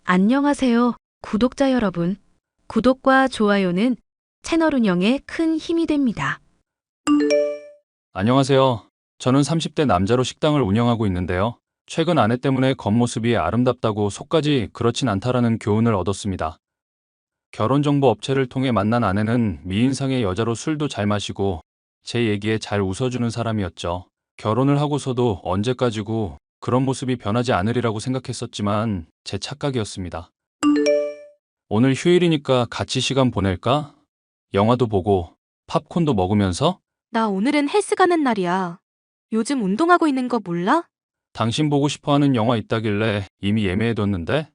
안녕하세요, 구독자 여러분. 구독과 좋아요는 채널 운영에 큰 힘이 됩니다. 안녕하세요. 저는 30대 남자로 식당을 운영하고 있는데요. 최근 아내 때문에 겉모습이 아름답다고 속까지 그렇진 않다라는 교훈을 얻었습니다. 결혼정보 업체를 통해 만난 아내는 미인상의 여자로 술도 잘 마시고 제 얘기에 잘 웃어주는 사람이었죠. 결혼을 하고서도 언제까지고 그런 모습이 변하지 않으리라고 생각했었지만 제 착각이었습니다. 오늘 휴일이니까 같이 시간 보낼까? 영화도 보고 팝콘도 먹으면서? 나 오늘은 헬스 가는 날이야. 요즘 운동하고 있는 거 몰라? 당신 보고 싶어하는 영화 있다길래 이미 예매해뒀는데?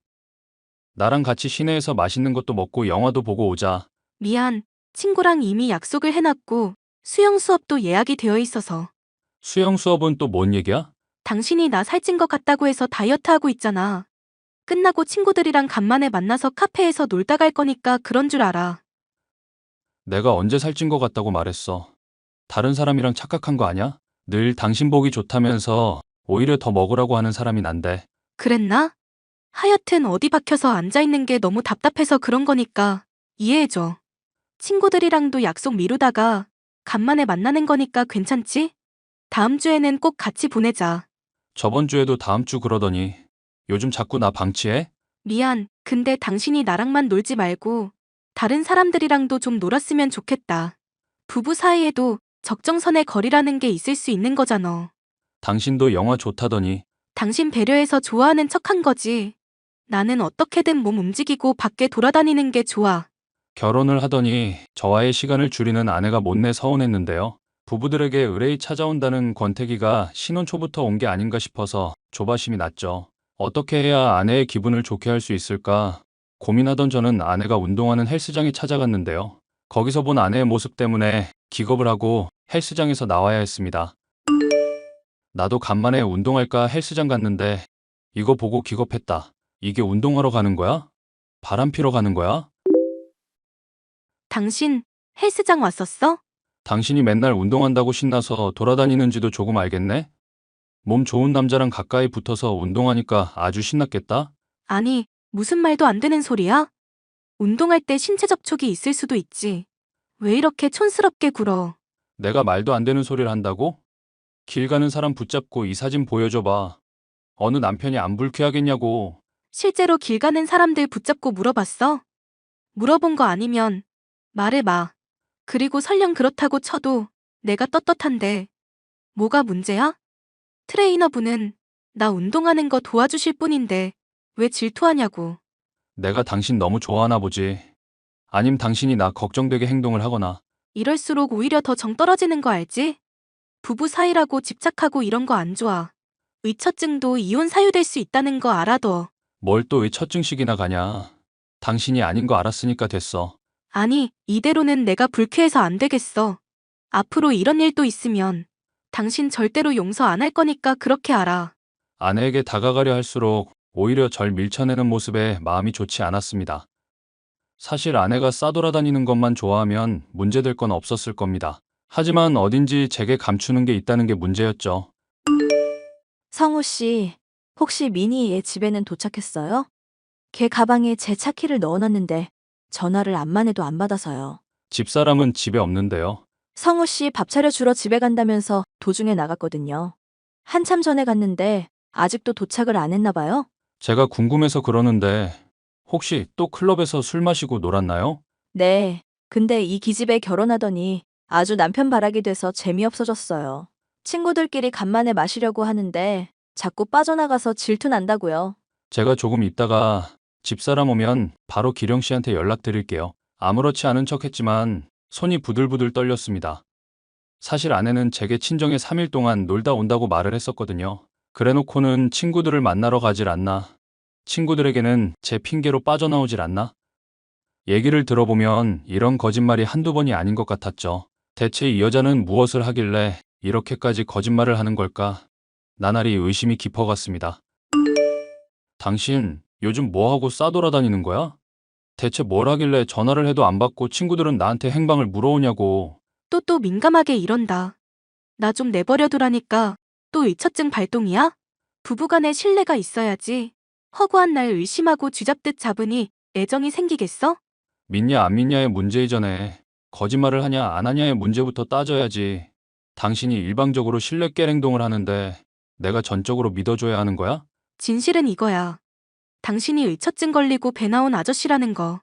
나랑 같이 시내에서 맛있는 것도 먹고 영화도 보고 오자. 미안. 친구랑 이미 약속을 해놨고 수영 수업도 예약이 되어 있어서. 수영 수업은 또 뭔 얘기야? 당신이 나 살찐 것 같다고 해서 다이어트 하고 있잖아. 끝나고 친구들이랑 간만에 만나서 카페에서 놀다 갈 거니까 그런 줄 알아. 내가 언제 살찐 것 같다고 말했어. 다른 사람이랑 착각한 거 아냐? 늘 당신 보기 좋다면서 오히려 더 먹으라고 하는 사람이 난데. 그랬나? 하여튼 어디 박혀서 앉아있는 게 너무 답답해서 그런 거니까 이해해줘. 친구들이랑도 약속 미루다가 간만에 만나는 거니까 괜찮지? 다음 주에는 꼭 같이 보내자. 저번 주에도 다음 주 그러더니 요즘 자꾸 나 방치해? 미안. 근데 당신이 나랑만 놀지 말고 다른 사람들이랑도 좀 놀았으면 좋겠다. 부부 사이에도 적정선의 거리라는 게 있을 수 있는 거잖아. 당신도 영화 좋다더니. 당신 배려해서 좋아하는 척한 거지. 나는 어떻게든 몸 움직이고 밖에 돌아다니는 게 좋아. 결혼을 하더니 저와의 시간을 줄이는 아내가 못내 서운했는데요. 부부들에게 의뢰이 찾아온다는 권태기가 신혼 초부터 온 게 아닌가 싶어서 조바심이 났죠. 어떻게 해야 아내의 기분을 좋게 할 수 있을까 고민하던 저는 아내가 운동하는 헬스장에 찾아갔는데요. 거기서 본 아내의 모습 때문에 기겁을 하고 헬스장에서 나와야 했습니다. 나도 간만에 운동할까 헬스장 갔는데 이거 보고 기겁했다. 이게 운동하러 가는 거야? 바람 피러 가는 거야? 당신 헬스장 왔었어? 당신이 맨날 운동한다고 신나서 돌아다니는지도 조금 알겠네? 몸 좋은 남자랑 가까이 붙어서 운동하니까 아주 신났겠다? 아니, 무슨 말도 안 되는 소리야? 운동할 때 신체 접촉이 있을 수도 있지. 왜 이렇게 촌스럽게 굴어? 내가 말도 안 되는 소리를 한다고? 길 가는 사람 붙잡고 이 사진 보여줘봐. 어느 남편이 안 불쾌하겠냐고. 실제로 길 가는 사람들 붙잡고 물어봤어? 물어본 거 아니면 말해봐. 그리고 설령 그렇다고 쳐도 내가 떳떳한데 뭐가 문제야? 트레이너분은 나 운동하는 거 도와주실 뿐인데 왜 질투하냐고. 내가 당신 너무 좋아하나 보지. 아님 당신이 나 걱정되게 행동을 하거나. 이럴수록 오히려 더 정 떨어지는 거 알지? 부부 사이라고 집착하고 이런 거 안 좋아. 의처증도 이혼 사유될 수 있다는 거 알아둬. 뭘 또 왜 첫증식이나 가냐. 당신이 아닌 거 알았으니까 됐어. 아니, 이대로는 내가 불쾌해서 안 되겠어. 앞으로 이런 일도 있으면 당신 절대로 용서 안 할 거니까 그렇게 알아. 아내에게 다가가려 할수록 오히려 절 밀쳐내는 모습에 마음이 좋지 않았습니다. 사실 아내가 싸돌아다니는 것만 좋아하면 문제될 건 없었을 겁니다. 하지만 어딘지 제게 감추는 게 있다는 게 문제였죠. 성우 씨, 혹시 미니 얘 집에는 도착했어요? 걔 가방에 제 차키를 넣어놨는데 전화를 암만 해도 안 받아서요. 집사람은 집에 없는데요. 성우 씨 밥 차려주러 집에 간다면서 도중에 나갔거든요. 한참 전에 갔는데 아직도 도착을 안 했나 봐요? 제가 궁금해서 그러는데 혹시 또 클럽에서 술 마시고 놀았나요? 네. 근데 이 기집애 결혼하더니 아주 남편 바라기 돼서 재미없어졌어요. 친구들끼리 간만에 마시려고 하는데 자꾸 빠져나가서 질투 난다고요. 제가 조금 있다가 집사람 오면 바로 기령 씨한테 연락드릴게요. 아무렇지 않은 척 했지만 손이 부들부들 떨렸습니다. 사실 아내는 제게 친정에 3일 동안 놀다 온다고 말을 했었거든요. 그래놓고는 친구들을 만나러 가질 않나. 친구들에게는 제 핑계로 빠져나오질 않나. 얘기를 들어보면 이런 거짓말이 한두 번이 아닌 것 같았죠. 대체 이 여자는 무엇을 하길래 이렇게까지 거짓말을 하는 걸까? 나날이 의심이 깊어갔습니다. 당신 요즘 뭐하고 싸돌아다니는 거야? 대체 뭘 하길래 전화를 해도 안 받고 친구들은 나한테 행방을 물어오냐고. 또 민감하게 이런다. 나 좀 내버려 두라니까 또 의처증 발동이야? 부부간에 신뢰가 있어야지. 허구한 날 의심하고 쥐잡듯 잡으니 애정이 생기겠어? 믿냐 안 믿냐의 문제 이전에 거짓말을 하냐 안 하냐의 문제부터 따져야지. 당신이 일방적으로 신뢰 깰 행동을 하는데 내가 전적으로 믿어줘야 하는 거야? 진실은 이거야. 당신이 의처증 걸리고 배 나온 아저씨라는 거.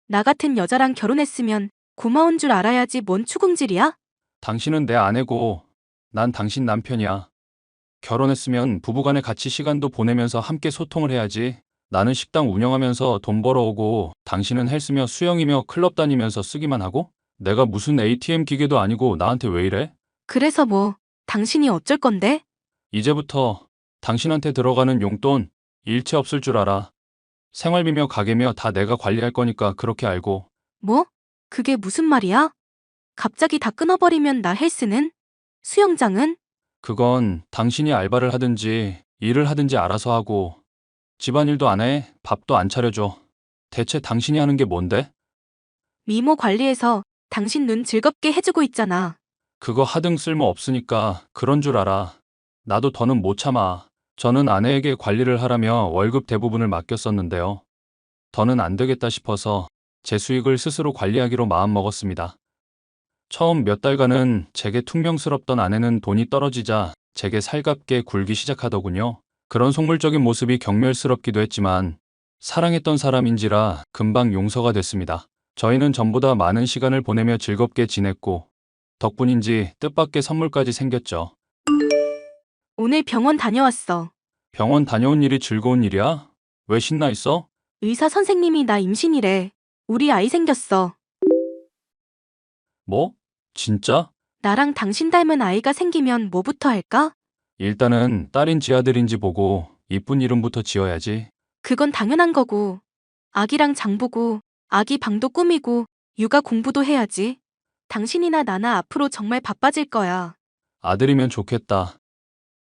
나 같은 여자랑 결혼했으면 고마운 줄 알아야지 뭔 추궁질이야? 당신은 내 아내고 난 당신 남편이야. 결혼했으면 부부간에 같이 시간도 보내면서 함께 소통을 해야지. 나는 식당 운영하면서 돈 벌어오고 당신은 헬스며 수영이며 클럽 다니면서 쓰기만 하고? 내가 무슨 ATM 기계도 아니고 나한테 왜 이래? 그래서 뭐, 당신이 어쩔 건데? 이제부터 당신한테 들어가는 용돈 일체 없을 줄 알아. 생활비며 가게며 다 내가 관리할 거니까 그렇게 알고. 뭐? 그게 무슨 말이야? 갑자기 다 끊어버리면 나 헬스는? 수영장은? 그건 당신이 알바를 하든지 일을 하든지 알아서 하고 집안일도 안 해, 밥도 안 차려줘. 대체 당신이 하는 게 뭔데? 미모 관리해서 당신 눈 즐겁게 해주고 있잖아. 그거 하등 쓸모 없으니까 그런 줄 알아. 나도 더는 못 참아. 저는 아내에게 관리를 하라며 월급 대부분을 맡겼었는데요. 더는 안 되겠다 싶어서 제 수익을 스스로 관리하기로 마음먹었습니다. 처음 몇 달간은 제게 퉁명스럽던 아내는 돈이 떨어지자 제게 살갑게 굴기 시작하더군요. 그런 속물적인 모습이 경멸스럽기도 했지만 사랑했던 사람인지라 금방 용서가 됐습니다. 저희는 전보다 많은 시간을 보내며 즐겁게 지냈고 덕분인지 뜻밖의 선물까지 생겼죠. 오늘 병원 다녀왔어. 병원 다녀온 일이 즐거운 일이야? 왜 신나 있어? 의사 선생님이 나 임신이래. 우리 아이 생겼어. 뭐? 진짜? 나랑 당신 닮은 아이가 생기면 뭐부터 할까? 일단은 딸인지 아들인지 보고 이쁜 이름부터 지어야지. 그건 당연한 거고. 아기랑 장 보고, 아기 방도 꾸미고, 육아 공부도 해야지. 당신이나 나나 앞으로 정말 바빠질 거야. 아들이면 좋겠다.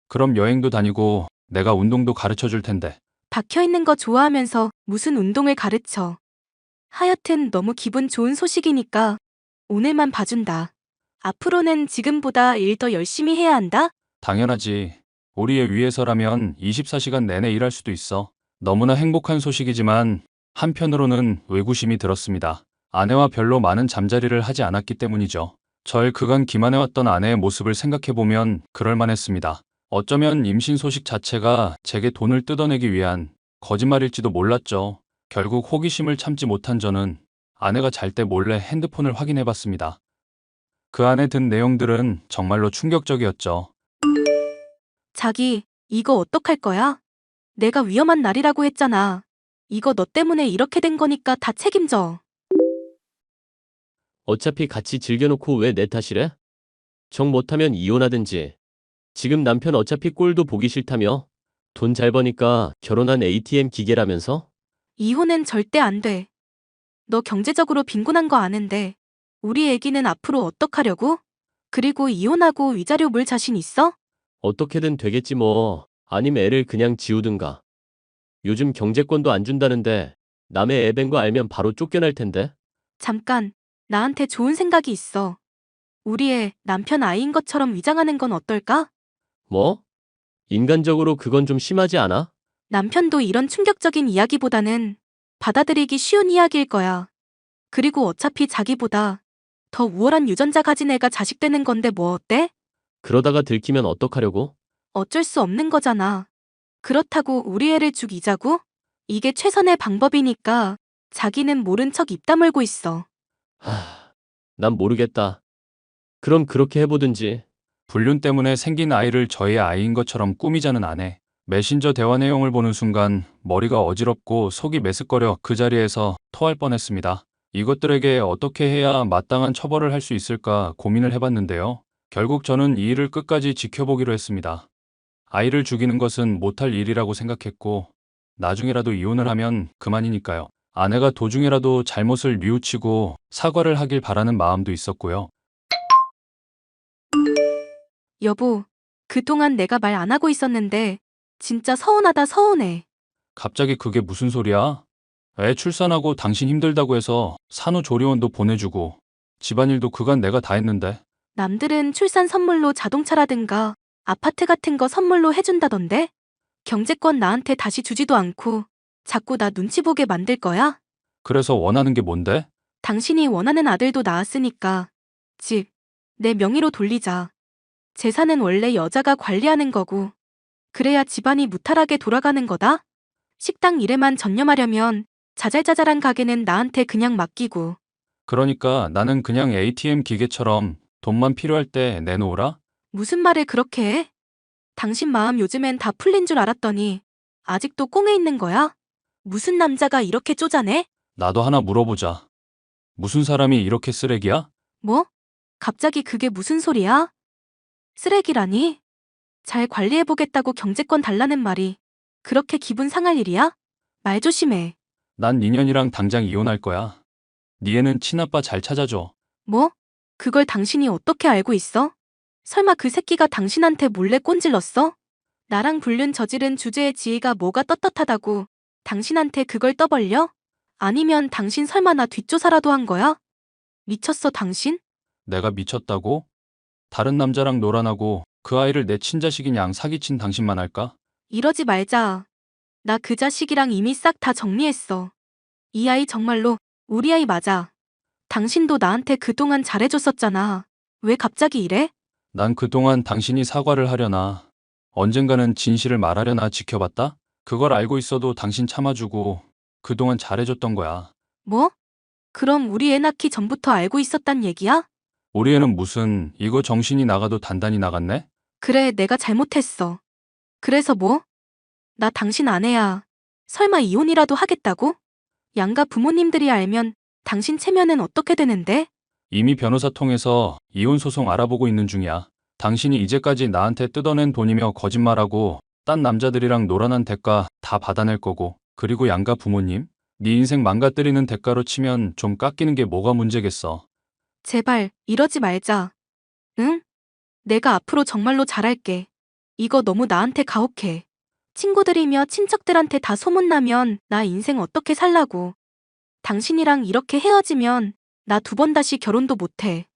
그럼 여행도 다니고 내가 운동도 가르쳐 줄 텐데. 박혀 있는 거 좋아하면서 무슨 운동을 가르쳐. 하여튼 너무 기분 좋은 소식이니까 오늘만 봐준다. 앞으로는 지금보다 일 더 열심히 해야 한다. 당연하지. 우리의 위해서라면 24시간 내내 일할 수도 있어. 너무나 행복한 소식이지만 한편으로는 의구심이 들었습니다. 아내와 별로 많은 잠자리를 하지 않았기 때문이죠. 절 그간 기만해왔던 아내의 모습을 생각해보면 그럴만했습니다. 어쩌면 임신 소식 자체가 제게 돈을 뜯어내기 위한 거짓말일지도 몰랐죠. 결국 호기심을 참지 못한 저는 아내가 잘 때 몰래 핸드폰을 확인해봤습니다. 그 안에 든 내용들은 정말로 충격적이었죠. 자기, 이거 어떡할 거야? 내가 위험한 날이라고 했잖아. 이거 너 때문에 이렇게 된 거니까 다 책임져. 어차피 같이 즐겨놓고 왜 내 탓이래? 정 못하면 이혼하든지. 지금 남편 어차피 꼴도 보기 싫다며? 돈 잘 버니까 결혼한 ATM 기계라면서? 이혼은 절대 안 돼. 너 경제적으로 빈곤한 거 아는데 우리 애기는 앞으로 어떡하려고? 그리고 이혼하고 위자료 물 자신 있어? 어떻게든 되겠지 뭐. 아님 애를 그냥 지우든가. 요즘 경제권도 안 준다는데 남의 애 뵌 거 알면 바로 쫓겨날 텐데. 잠깐, 나한테 좋은 생각이 있어. 우리 애 남편 아이인 것처럼 위장하는 건 어떨까? 뭐? 인간적으로 그건 좀 심하지 않아? 남편도 이런 충격적인 이야기보다는 받아들이기 쉬운 이야기일 거야. 그리고 어차피 자기보다 더 우월한 유전자 가진 애가 자식 되는 건데 뭐 어때? 그러다가 들키면 어떡하려고? 어쩔 수 없는 거잖아. 그렇다고 우리 애를 죽이자고? 이게 최선의 방법이니까 자기는 모른 척 입 다물고 있어. 난 모르겠다. 그럼 그렇게 해보든지. 불륜 때문에 생긴 아이를 저의 아이인 것처럼 꾸미자는 아내. 메신저 대화 내용을 보는 순간 머리가 어지럽고 속이 메스꺼려 그 자리에서 토할 뻔했습니다. 이것들에게 어떻게 해야 마땅한 처벌을 할 수 있을까 고민을 해봤는데요. 결국 저는 이 일을 끝까지 지켜보기로 했습니다. 아이를 죽이는 것은 못할 일이라고 생각했고 나중에라도 이혼을 하면 그만이니까요. 아내가 도중에라도 잘못을 뉘우치고 사과를 하길 바라는 마음도 있었고요. 여보, 그동안 내가 말 안 하고 있었는데 진짜 서운하다 서운해. 갑자기 그게 무슨 소리야? 애 출산하고 당신 힘들다고 해서 산후조리원도 보내주고 집안일도 그간 내가 다 했는데. 남들은 출산 선물로 자동차라든가 아파트 같은 거 선물로 해준다던데? 경제권 나한테 다시 주지도 않고 자꾸 나 눈치 보게 만들 거야? 그래서 원하는 게 뭔데? 당신이 원하는 아들도 낳았으니까 집, 내 명의로 돌리자. 재산은 원래 여자가 관리하는 거고 그래야 집안이 무탈하게 돌아가는 거다? 식당 일에만 전념하려면 자잘자잘한 가게는 나한테 그냥 맡기고. 그러니까 나는 그냥 ATM 기계처럼 돈만 필요할 때 내놓으라? 무슨 말을 그렇게 해? 당신 마음 요즘엔 다 풀린 줄 알았더니 아직도 꽁에 있는 거야? 무슨 남자가 이렇게 쪼잔해? 나도 하나 물어보자. 무슨 사람이 이렇게 쓰레기야? 뭐? 갑자기 그게 무슨 소리야? 쓰레기라니? 잘 관리해보겠다고 경제권 달라는 말이 그렇게 기분 상할 일이야? 말 조심해. 난 니년이랑 당장 이혼할 거야. 니 애는 친아빠 잘 찾아줘. 뭐? 그걸 당신이 어떻게 알고 있어? 설마 그 새끼가 당신한테 몰래 꼰질렀어? 나랑 불륜 저지른 주제의 지혜가 뭐가 떳떳하다고 당신한테 그걸 떠벌려? 아니면 당신 설마 나 뒷조사라도 한 거야? 미쳤어 당신? 내가 미쳤다고? 다른 남자랑 놀아나고 그 아이를 내 친자식인 양 사기친 당신만 할까? 이러지 말자. 나 그 자식이랑 이미 싹 다 정리했어. 이 아이 정말로 우리 아이 맞아. 당신도 나한테 그동안 잘해줬었잖아. 왜 갑자기 이래? 난 그동안 당신이 사과를 하려나, 언젠가는 진실을 말하려나 지켜봤다? 그걸 알고 있어도 당신 참아주고 그동안 잘해줬던 거야. 뭐? 그럼 우리 애 낳기 전부터 알고 있었단 얘기야? 우리 애는 무슨 이거 정신이 나가도 단단히 나갔네? 그래, 내가 잘못했어. 그래서 뭐? 나 당신 아내야. 설마 이혼이라도 하겠다고? 양가 부모님들이 알면 당신 체면은 어떻게 되는데? 이미 변호사 통해서 이혼 소송 알아보고 있는 중이야. 당신이 이제까지 나한테 뜯어낸 돈이며 거짓말하고 딴 남자들이랑 놀아난 대가 다 받아낼 거고, 그리고 양가 부모님? 네 인생 망가뜨리는 대가로 치면 좀 깎이는 게 뭐가 문제겠어. 제발, 이러지 말자. 응? 내가 앞으로 정말로 잘할게. 이거 너무 나한테 가혹해. 친구들이며 친척들한테 다 소문나면 나 인생 어떻게 살라고. 당신이랑 이렇게 헤어지면 나 두 번 다시 결혼도 못해.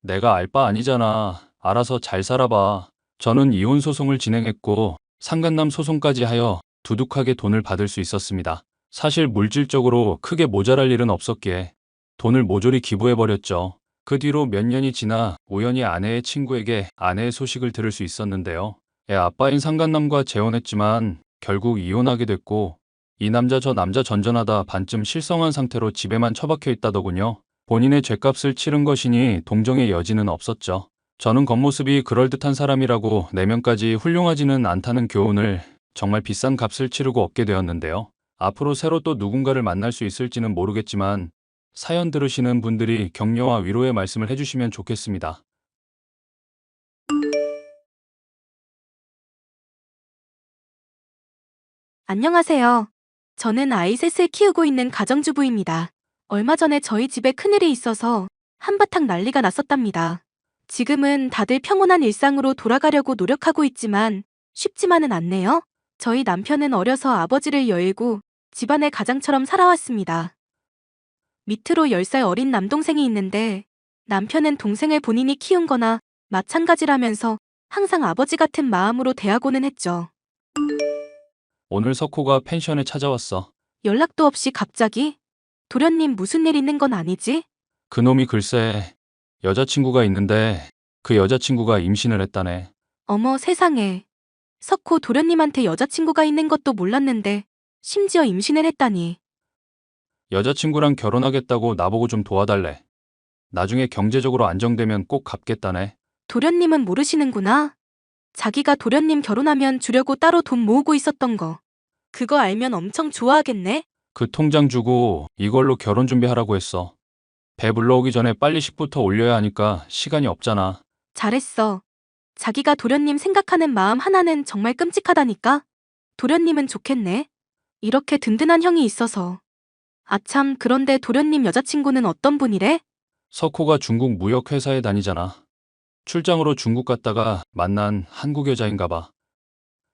내가 알 바 아니잖아. 알아서 잘 살아봐. 저는 이혼 소송을 진행했고 상간남 소송까지 하여 두둑하게 돈을 받을 수 있었습니다. 사실 물질적으로 크게 모자랄 일은 없었기에 돈을 모조리 기부해버렸죠. 그 뒤로 몇 년이 지나 우연히 아내의 친구에게 아내의 소식을 들을 수 있었는데요. 애 아빠인 상간남과 재혼했지만 결국 이혼하게 됐고, 이 남자 저 남자 전전하다 반쯤 실성한 상태로 집에만 처박혀 있다더군요. 본인의 죗값을 치른 것이니 동정의 여지는 없었죠. 저는 겉모습이 그럴듯한 사람이라고 내면까지 훌륭하지는 않다는 교훈을 정말 비싼 값을 치르고 얻게 되었는데요. 앞으로 새로 또 누군가를 만날 수 있을지는 모르겠지만 사연 들으시는 분들이 격려와 위로의 말씀을 해주시면 좋겠습니다. 안녕하세요. 저는 아이 셋을 키우고 있는 가정주부입니다. 얼마 전에 저희 집에 큰일이 있어서 한바탕 난리가 났었답니다. 지금은 다들 평온한 일상으로 돌아가려고 노력하고 있지만 쉽지만은 않네요. 저희 남편은 어려서 아버지를 여의고 집안의 가장처럼 살아왔습니다. 밑으로 10살 어린 남동생이 있는데 남편은 동생을 본인이 키운 거나 마찬가지라면서 항상 아버지 같은 마음으로 대하고는 했죠. 오늘 석호가 펜션에 찾아왔어. 연락도 없이 갑자기? 도련님 무슨 일 있는 건 아니지? 그놈이 글쎄 여자친구가 있는데 그 여자친구가 임신을 했다네. 어머 세상에. 석호 도련님한테 여자친구가 있는 것도 몰랐는데 심지어 임신을 했다니. 여자친구랑 결혼하겠다고 나보고 좀 도와달래. 나중에 경제적으로 안정되면 꼭 갚겠다네. 도련님은 모르시는구나. 자기가 도련님 결혼하면 주려고 따로 돈 모으고 있었던 거. 그거 알면 엄청 좋아하겠네? 그 통장 주고 이걸로 결혼 준비하라고 했어. 배 불러오기 전에 빨리 식부터 올려야 하니까 시간이 없잖아. 잘했어. 자기가 도련님 생각하는 마음 하나는 정말 끔찍하다니까? 도련님은 좋겠네. 이렇게 든든한 형이 있어서. 아참, 그런데 도련님 여자친구는 어떤 분이래? 석호가 중국 무역회사에 다니잖아. 출장으로 중국 갔다가 만난 한국 여자인가 봐.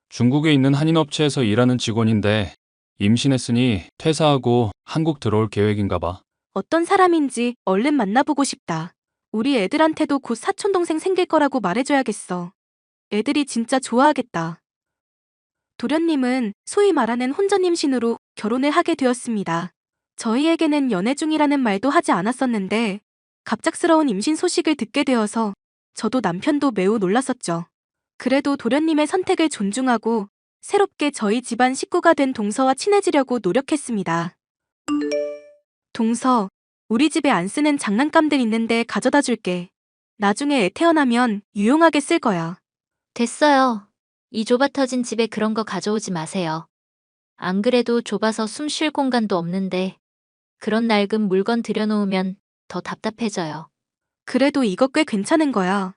중국에 있는 한인업체에서 일하는 직원인데 임신했으니 퇴사하고 한국 들어올 계획인가 봐. 어떤 사람인지 얼른 만나보고 싶다. 우리 애들한테도 곧 사촌동생 생길 거라고 말해줘야겠어. 애들이 진짜 좋아하겠다. 도련님은 소위 말하는 혼전 임신으로 결혼을 하게 되었습니다. 저희에게는 연애 중이라는 말도 하지 않았었는데 갑작스러운 임신 소식을 듣게 되어서 저도 남편도 매우 놀랐었죠. 그래도 도련님의 선택을 존중하고 새롭게 저희 집안 식구가 된 동서와 친해지려고 노력했습니다. 동서, 우리 집에 안 쓰는 장난감들 있는데 가져다 줄게. 나중에 애 태어나면 유용하게 쓸 거야. 됐어요. 이 좁아 터진 집에 그런 거 가져오지 마세요. 안 그래도 좁아서 숨 쉴 공간도 없는데 그런 낡은 물건 들여놓으면 더 답답해져요. 그래도 이거 꽤 괜찮은 거야.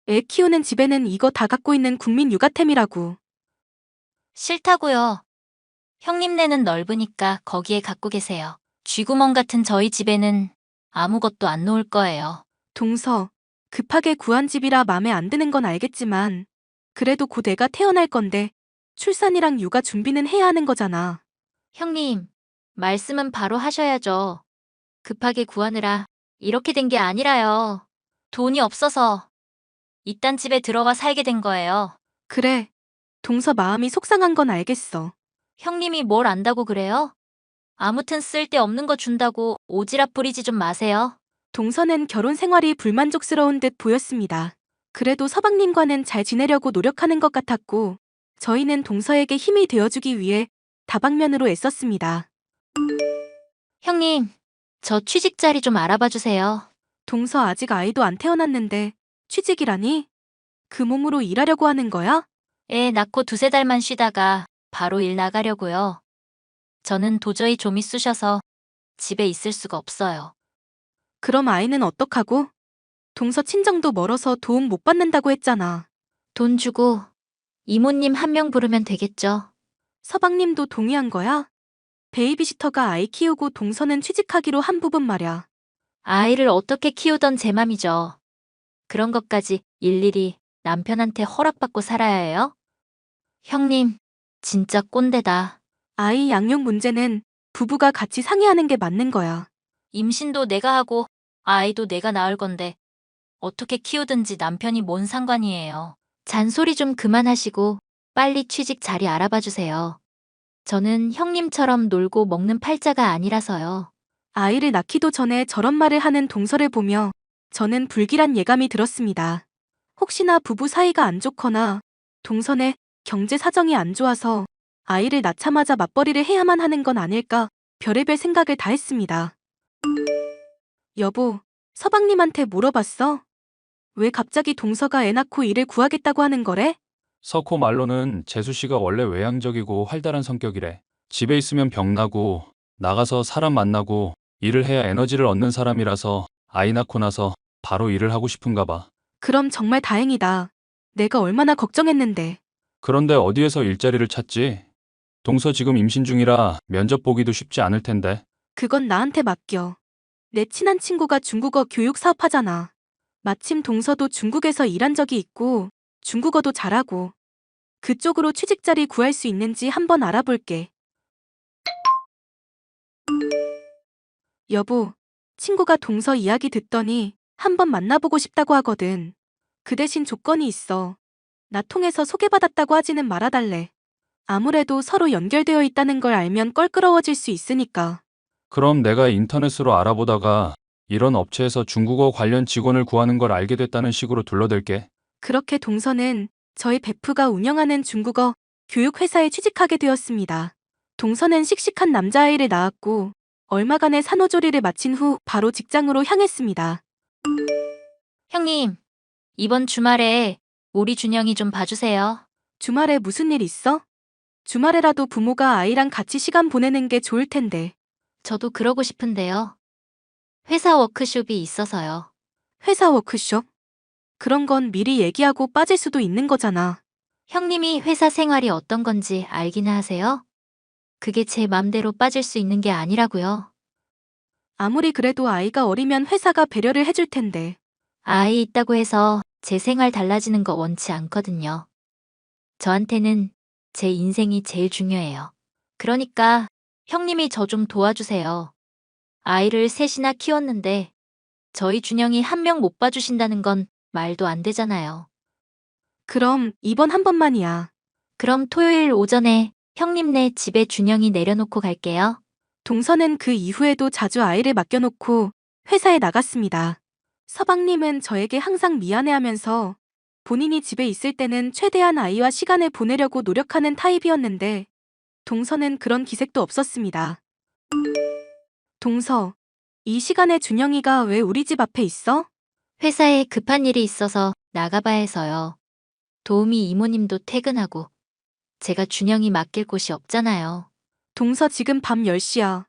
애 키우는 집에는 이거 다 갖고 있는 국민 육아템이라고. 싫다고요. 형님네는 넓으니까 거기에 갖고 계세요. 쥐구멍 같은 저희 집에는 아무것도 안 놓을 거예요. 동서, 급하게 구한 집이라 맘에 안 드는 건 알겠지만 그래도 곧 애가 태어날 건데 출산이랑 육아 준비는 해야 하는 거잖아. 형님, 말씀은 바로 하셔야죠. 급하게 구하느라 이렇게 된 게 아니라요. 돈이 없어서 이딴 집에 들어와 살게 된 거예요. 그래, 동서 마음이 속상한 건 알겠어. 형님이 뭘 안다고 그래요? 아무튼 쓸데없는 거 준다고 오지랖 부리지 좀 마세요. 동서는 결혼 생활이 불만족스러운 듯 보였습니다. 그래도 서방님과는 잘 지내려고 노력하는 것 같았고 저희는 동서에게 힘이 되어주기 위해 다방면으로 애썼습니다. 형님, 저 취직 자리 좀 알아봐 주세요. 동서 아직 아이도 안 태어났는데 취직이라니? 그 몸으로 일하려고 하는 거야? 애 낳고 두세 달만 쉬다가 바로 일 나가려고요. 저는 도저히 좀이 쑤셔서 집에 있을 수가 없어요. 그럼 아이는 어떡하고? 동서 친정도 멀어서 도움 못 받는다고 했잖아. 돈 주고 이모님 한 명 부르면 되겠죠. 서방님도 동의한 거야? 베이비시터가 아이 키우고 동서는 취직하기로 한 부분 말야. 아이를 어떻게 키우던 제 맘이죠. 그런 것까지 일일이 남편한테 허락받고 살아야 해요? 형님, 진짜 꼰대다. 아이 양육 문제는 부부가 같이 상의하는 게 맞는 거야. 임신도 내가 하고 아이도 내가 낳을 건데 어떻게 키우든지 남편이 뭔 상관이에요. 잔소리 좀 그만하시고 빨리 취직 자리 알아봐 주세요. 저는 형님처럼 놀고 먹는 팔자가 아니라서요. 아이를 낳기도 전에 저런 말을 하는 동서를 보며 저는 불길한 예감이 들었습니다. 혹시나 부부 사이가 안 좋거나 동선의 경제 사정이 안 좋아서 아이를 낳자마자 맞벌이를 해야만 하는 건 아닐까 별의별 생각을 다 했습니다. 여보, 서방님한테 물어봤어? 왜 갑자기 동서가 애 낳고 일을 구하겠다고 하는 거래? 석호 말로는 재수 씨가 원래 외향적이고 활달한 성격이래. 집에 있으면 병나고 나가서 사람 만나고 일을 해야 에너지를 얻는 사람이라서 아이 낳고 나서 바로 일을 하고 싶은가 봐. 그럼 정말 다행이다. 내가 얼마나 걱정했는데. 그런데 어디에서 일자리를 찾지? 동서 지금 임신 중이라 면접 보기도 쉽지 않을 텐데. 그건 나한테 맡겨. 내 친한 친구가 중국어 교육 사업하잖아. 마침 동서도 중국에서 일한 적이 있고 중국어도 잘하고 그쪽으로 취직 자리 구할 수 있는지 한번 알아볼게. 여보, 친구가 동서 이야기 듣더니 한번 만나보고 싶다고 하거든. 그 대신 조건이 있어. 나 통해서 소개받았다고 하지는 말아달래. 아무래도 서로 연결되어 있다는 걸 알면 껄끄러워질 수 있으니까. 그럼 내가 인터넷으로 알아보다가 이런 업체에서 중국어 관련 직원을 구하는 걸 알게 됐다는 식으로 둘러댈게. 그렇게 동서는 저희 베프가 운영하는 중국어 교육회사에 취직하게 되었습니다. 동서는 씩씩한 남자아이를 낳았고 얼마간의 산후조리를 마친 후 바로 직장으로 향했습니다. 형님, 이번 주말에 우리 준영이 좀 봐주세요. 주말에 무슨 일 있어? 주말에라도 부모가 아이랑 같이 시간 보내는 게 좋을 텐데. 저도 그러고 싶은데요. 회사 워크숍이 있어서요. 회사 워크숍? 그런 건 미리 얘기하고 빠질 수도 있는 거잖아. 형님이 회사 생활이 어떤 건지 알기는 하세요? 그게 제 맘대로 빠질 수 있는 게 아니라고요. 아무리 그래도 아이가 어리면 회사가 배려를 해줄 텐데. 아이 있다고 해서 제 생활 달라지는 거 원치 않거든요. 저한테는 제 인생이 제일 중요해요. 그러니까 형님이 저 좀 도와주세요. 아이를 셋이나 키웠는데 저희 준영이 한 명 못 봐주신다는 건 말도 안 되잖아요. 그럼 이번 한 번만이야. 그럼 토요일 오전에 형님네 집에 준영이 내려놓고 갈게요. 동서는 그 이후에도 자주 아이를 맡겨놓고 회사에 나갔습니다. 서방님은 저에게 항상 미안해하면서 본인이 집에 있을 때는 최대한 아이와 시간을 보내려고 노력하는 타입이었는데 동서는 그런 기색도 없었습니다. 동서, 이 시간에 준영이가 왜 우리 집 앞에 있어? 회사에 급한 일이 있어서 나가봐야 해서요. 도우미 이모님도 퇴근하고 제가 준영이 맡길 곳이 없잖아요. 동서 지금 밤 10시야.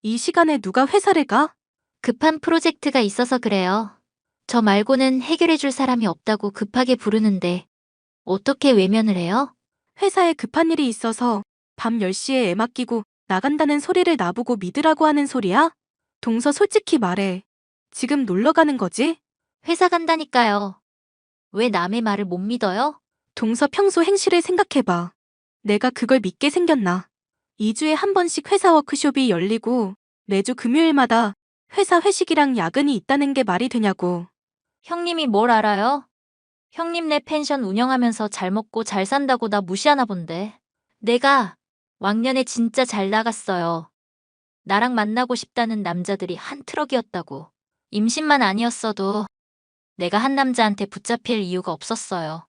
이 시간에 누가 회사를 가? 급한 프로젝트가 있어서 그래요. 저 말고는 해결해줄 사람이 없다고 급하게 부르는데 어떻게 외면을 해요? 회사에 급한 일이 있어서 밤 10시에 애 맡기고 나간다는 소리를 나보고 믿으라고 하는 소리야? 동서 솔직히 말해. 지금 놀러 가는 거지? 회사 간다니까요. 왜 남의 말을 못 믿어요? 동서 평소 행실을 생각해봐. 내가 그걸 믿게 생겼나? 2주에 한 번씩 회사 워크숍이 열리고 매주 금요일마다 회사 회식이랑 야근이 있다는 게 말이 되냐고. 형님이 뭘 알아요? 형님네 펜션 운영하면서 잘 먹고 잘 산다고 나 무시하나 본데. 내가 왕년에 진짜 잘 나갔어요. 나랑 만나고 싶다는 남자들이 한 트럭이었다고. 임신만 아니었어도 내가 한 남자한테 붙잡힐 이유가 없었어요.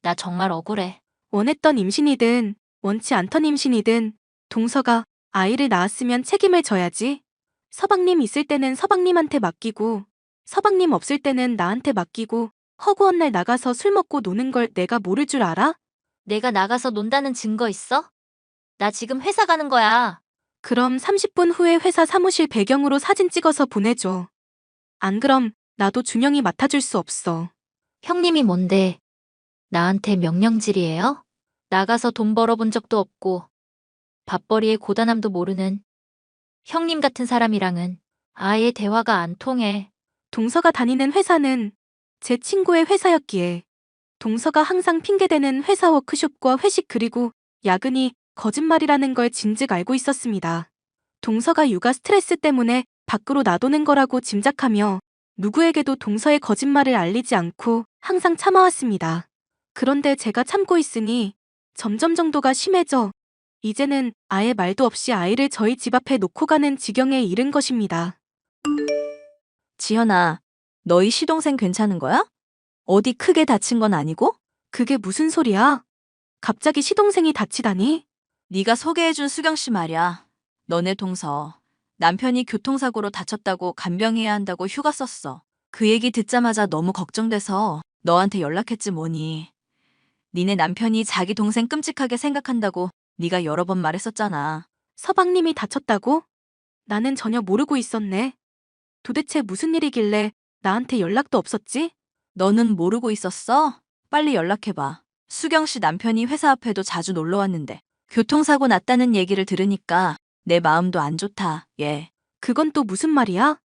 나 정말 억울해. 원했던 임신이든 원치 않던 임신이든 동서가 아이를 낳았으면 책임을 져야지. 서방님 있을 때는 서방님한테 맡기고 서방님 없을 때는 나한테 맡기고 허구한 날 나가서 술 먹고 노는 걸 내가 모를 줄 알아? 내가 나가서 논다는 증거 있어? 나 지금 회사 가는 거야. 그럼 30분 후에 회사 사무실 배경으로 사진 찍어서 보내줘. 안 그럼 나도 준영이 맡아줄 수 없어. 형님이 뭔데? 나한테 명령질이에요? 나가서 돈 벌어본 적도 없고 밥벌이의 고단함도 모르는 형님 같은 사람이랑은 아예 대화가 안 통해. 동서가 다니는 회사는 제 친구의 회사였기에 동서가 항상 핑계대는 회사 워크숍과 회식 그리고 야근이 거짓말이라는 걸 진즉 알고 있었습니다. 동서가 육아 스트레스 때문에 밖으로 나도는 거라고 짐작하며 누구에게도 동서의 거짓말을 알리지 않고 항상 참아왔습니다. 그런데 제가 참고 있으니 점점 정도가 심해져 이제는 아예 말도 없이 아이를 저희 집 앞에 놓고 가는 지경에 이른 것입니다. 지현아, 너희 시동생 괜찮은 거야? 어디 크게 다친 건 아니고? 그게 무슨 소리야? 갑자기 시동생이 다치다니? 네가 소개해준 수경 씨 말이야. 너네 동서. 남편이 교통사고로 다쳤다고 간병해야 한다고 휴가 썼어. 그 얘기 듣자마자 너무 걱정돼서 너한테 연락했지 뭐니. 니네 남편이 자기 동생 끔찍하게 생각한다고 네가 여러 번 말했었잖아. 서방님이 다쳤다고? 나는 전혀 모르고 있었네. 도대체 무슨 일이길래 나한테 연락도 없었지? 너는 모르고 있었어? 빨리 연락해봐. 수경 씨 남편이 회사 앞에도 자주 놀러 왔는데 교통사고 났다는 얘기를 들으니까 내 마음도 안 좋다, 얘. 그건 또 무슨 말이야?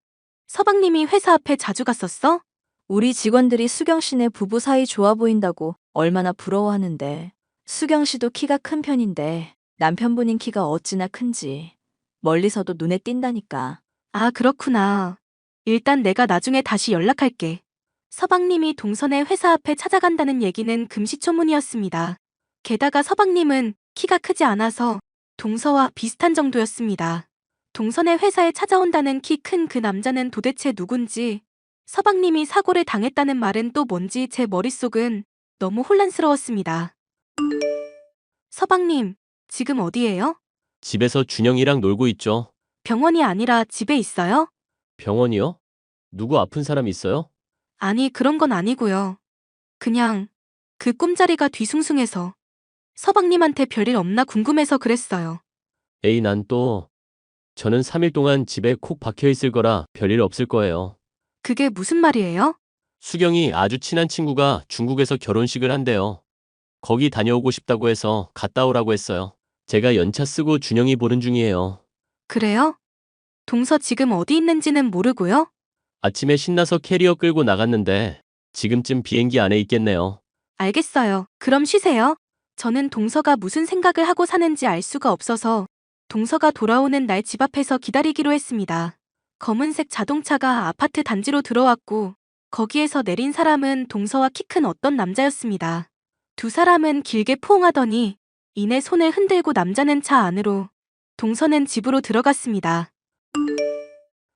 서방님이 회사 앞에 자주 갔었어? 우리 직원들이 수경 씨네 부부 사이 좋아 보인다고 얼마나 부러워하는데. 수경 씨도 키가 큰 편인데 남편분인 키가 어찌나 큰지 멀리서도 눈에 띈다니까. 아, 그렇구나. 일단 내가 나중에 다시 연락할게. 서방님이 동선의 회사 앞에 찾아간다는 얘기는 금시초문이었습니다. 게다가 서방님은 키가 크지 않아서 동서와 비슷한 정도였습니다. 동선의 회사에 찾아온다는 키 큰 그 남자는 도대체 누군지, 서방님이 사고를 당했다는 말은 또 뭔지 제 머릿속은 너무 혼란스러웠습니다. 서방님, 지금 어디예요? 집에서 준영이랑 놀고 있죠. 병원이 아니라 집에 있어요? 병원이요? 누구 아픈 사람 있어요? 아니, 그런 건 아니고요. 그냥 그 꿈자리가 뒤숭숭해서 서방님한테 별일 없나 궁금해서 그랬어요. 에이, 저는 3일 동안 집에 콕 박혀 있을 거라 별일 없을 거예요. 그게 무슨 말이에요? 수경이 아주 친한 친구가 중국에서 결혼식을 한대요. 거기 다녀오고 싶다고 해서 갔다 오라고 했어요. 제가 연차 쓰고 준영이 보는 중이에요. 그래요? 동서 지금 어디 있는지는 모르고요? 아침에 신나서 캐리어 끌고 나갔는데 지금쯤 비행기 안에 있겠네요. 알겠어요. 그럼 쉬세요. 저는 동서가 무슨 생각을 하고 사는지 알 수가 없어서 동서가 돌아오는 날 집 앞에서 기다리기로 했습니다. 검은색 자동차가 아파트 단지로 들어왔고 거기에서 내린 사람은 동서와 키 큰 어떤 남자였습니다. 두 사람은 길게 포옹하더니 이내 손을 흔들고 남자는 차 안으로, 동서는 집으로 들어갔습니다.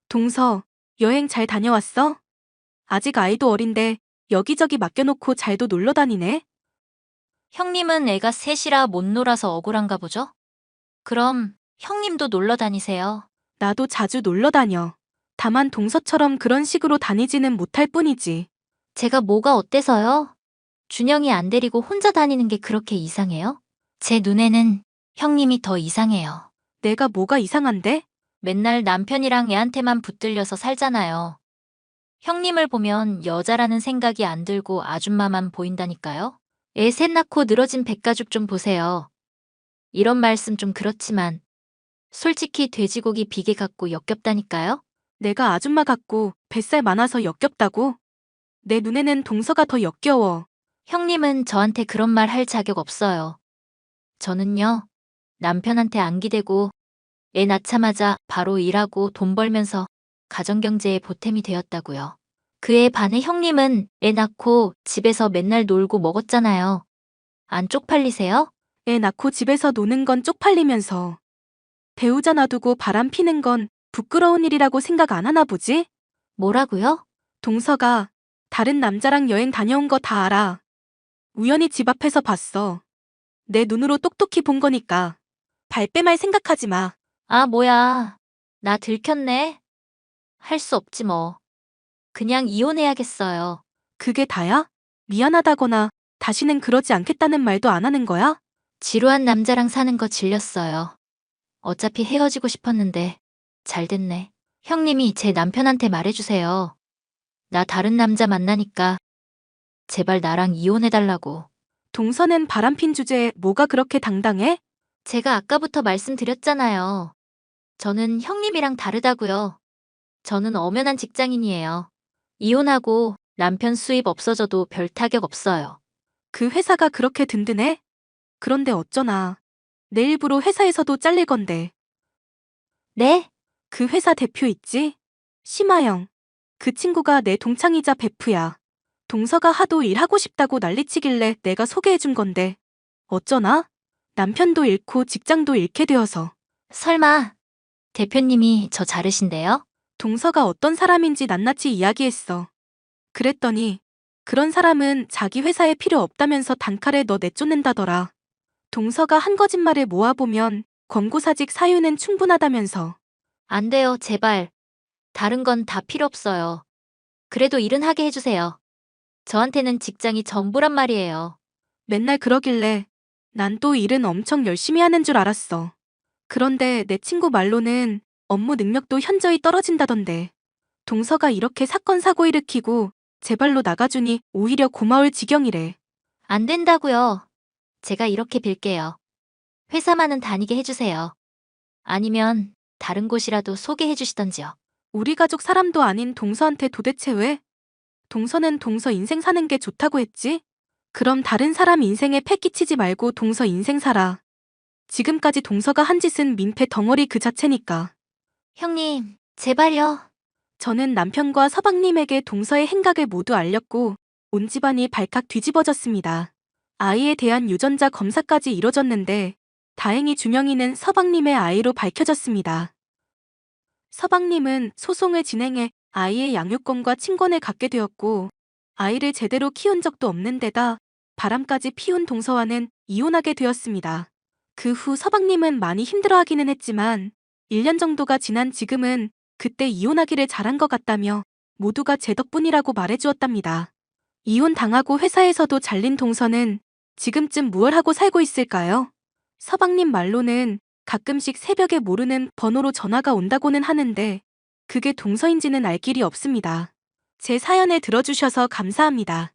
동서, 여행 잘 다녀왔어? 아직 아이도 어린데 여기저기 맡겨놓고 잘도 놀러 다니네? 형님은 애가 셋이라 못 놀아서 억울한가 보죠? 그럼 형님도 놀러 다니세요. 나도 자주 놀러 다녀. 다만 동서처럼 그런 식으로 다니지는 못할 뿐이지. 제가 뭐가 어때서요? 준영이 안 데리고 혼자 다니는 게 그렇게 이상해요? 제 눈에는 형님이 더 이상해요. 내가 뭐가 이상한데? 맨날 남편이랑 애한테만 붙들려서 살잖아요. 형님을 보면 여자라는 생각이 안 들고 아줌마만 보인다니까요. 애 셋 낳고 늘어진 백가죽 좀 보세요. 이런 말씀 좀 그렇지만 솔직히 돼지고기 비계 같고 역겹다니까요. 내가 아줌마 같고 뱃살 많아서 역겹다고? 내 눈에는 동서가 더 역겨워. 형님은 저한테 그런 말 할 자격 없어요. 저는요, 남편한테 안 기대고 애 낳자마자 바로 일하고 돈 벌면서 가정경제에 보탬이 되었다고요. 그에 반해 형님은 애 낳고 집에서 맨날 놀고 먹었잖아요. 안 쪽팔리세요? 애 낳고 집에서 노는 건 쪽팔리면서 배우자 놔두고 바람 피는 건 부끄러운 일이라고 생각 안 하나 보지? 뭐라고요? 동서가 다른 남자랑 여행 다녀온 거 다 알아. 우연히 집 앞에서 봤어. 내 눈으로 똑똑히 본 거니까. 발뺌할 생각하지 마. 아, 뭐야. 나 들켰네. 할 수 없지 뭐. 그냥 이혼해야겠어요. 그게 다야? 미안하다거나 다시는 그러지 않겠다는 말도 안 하는 거야? 지루한 남자랑 사는 거 질렸어요. 어차피 헤어지고 싶었는데 잘 됐네. 형님이 제 남편한테 말해주세요. 나 다른 남자 만나니까 제발 나랑 이혼해달라고. 동서는 바람핀 주제에 뭐가 그렇게 당당해? 제가 아까부터 말씀드렸잖아요. 저는 형님이랑 다르다고요. 저는 엄연한 직장인이에요. 이혼하고 남편 수입 없어져도 별 타격 없어요. 그 회사가 그렇게 든든해? 그런데 어쩌나. 내 일부러 회사에서도 잘릴 건데. 네? 그 회사 대표 있지? 심하영. 그 친구가 내 동창이자 베프야. 동서가 하도 일하고 싶다고 난리치길래 내가 소개해준 건데. 어쩌나? 남편도 잃고 직장도 잃게 되어서. 설마 대표님이 저 자르신대요? 동서가 어떤 사람인지 낱낱이 이야기했어. 그랬더니 그런 사람은 자기 회사에 필요 없다면서 단칼에 너 내쫓는다더라. 동서가 한 거짓말을 모아보면 권고사직 사유는 충분하다면서. 안 돼요, 제발. 다른 건 다 필요 없어요. 그래도 일은 하게 해주세요. 저한테는 직장이 전부란 말이에요. 맨날 그러길래 난 또 일은 엄청 열심히 하는 줄 알았어. 그런데 내 친구 말로는 업무 능력도 현저히 떨어진다던데. 동서가 이렇게 사건 사고 일으키고 제발로 나가주니 오히려 고마울 지경이래. 안 된다고요. 제가 이렇게 빌게요. 회사만은 다니게 해주세요. 아니면 다른 곳이라도 소개해 주시던지요. 우리 가족 사람도 아닌 동서한테 도대체 왜? 동서는 동서 인생 사는 게 좋다고 했지? 그럼 다른 사람 인생에 패 끼치지 말고 동서 인생 살아. 지금까지 동서가 한 짓은 민폐 덩어리 그 자체니까. 형님, 제발요. 저는 남편과 서방님에게 동서의 행각을 모두 알렸고 온 집안이 발칵 뒤집어졌습니다. 아이에 대한 유전자 검사까지 이뤄졌는데 다행히 준영이는 서방님의 아이로 밝혀졌습니다. 서방님은 소송을 진행해 아이의 양육권과 친권을 갖게 되었고 아이를 제대로 키운 적도 없는 데다 바람까지 피운 동서와는 이혼하게 되었습니다. 그 후 서방님은 많이 힘들어하기는 했지만 1년 정도가 지난 지금은 그때 이혼하기를 잘한 것 같다며 모두가 제 덕분이라고 말해주었답니다. 이혼당하고 회사에서도 잘린 동서는 지금쯤 무얼 하고 살고 있을까요? 서방님 말로는 가끔씩 새벽에 모르는 번호로 전화가 온다고는 하는데 그게 동서인지는 알 길이 없습니다. 제 사연을 들어주셔서 감사합니다.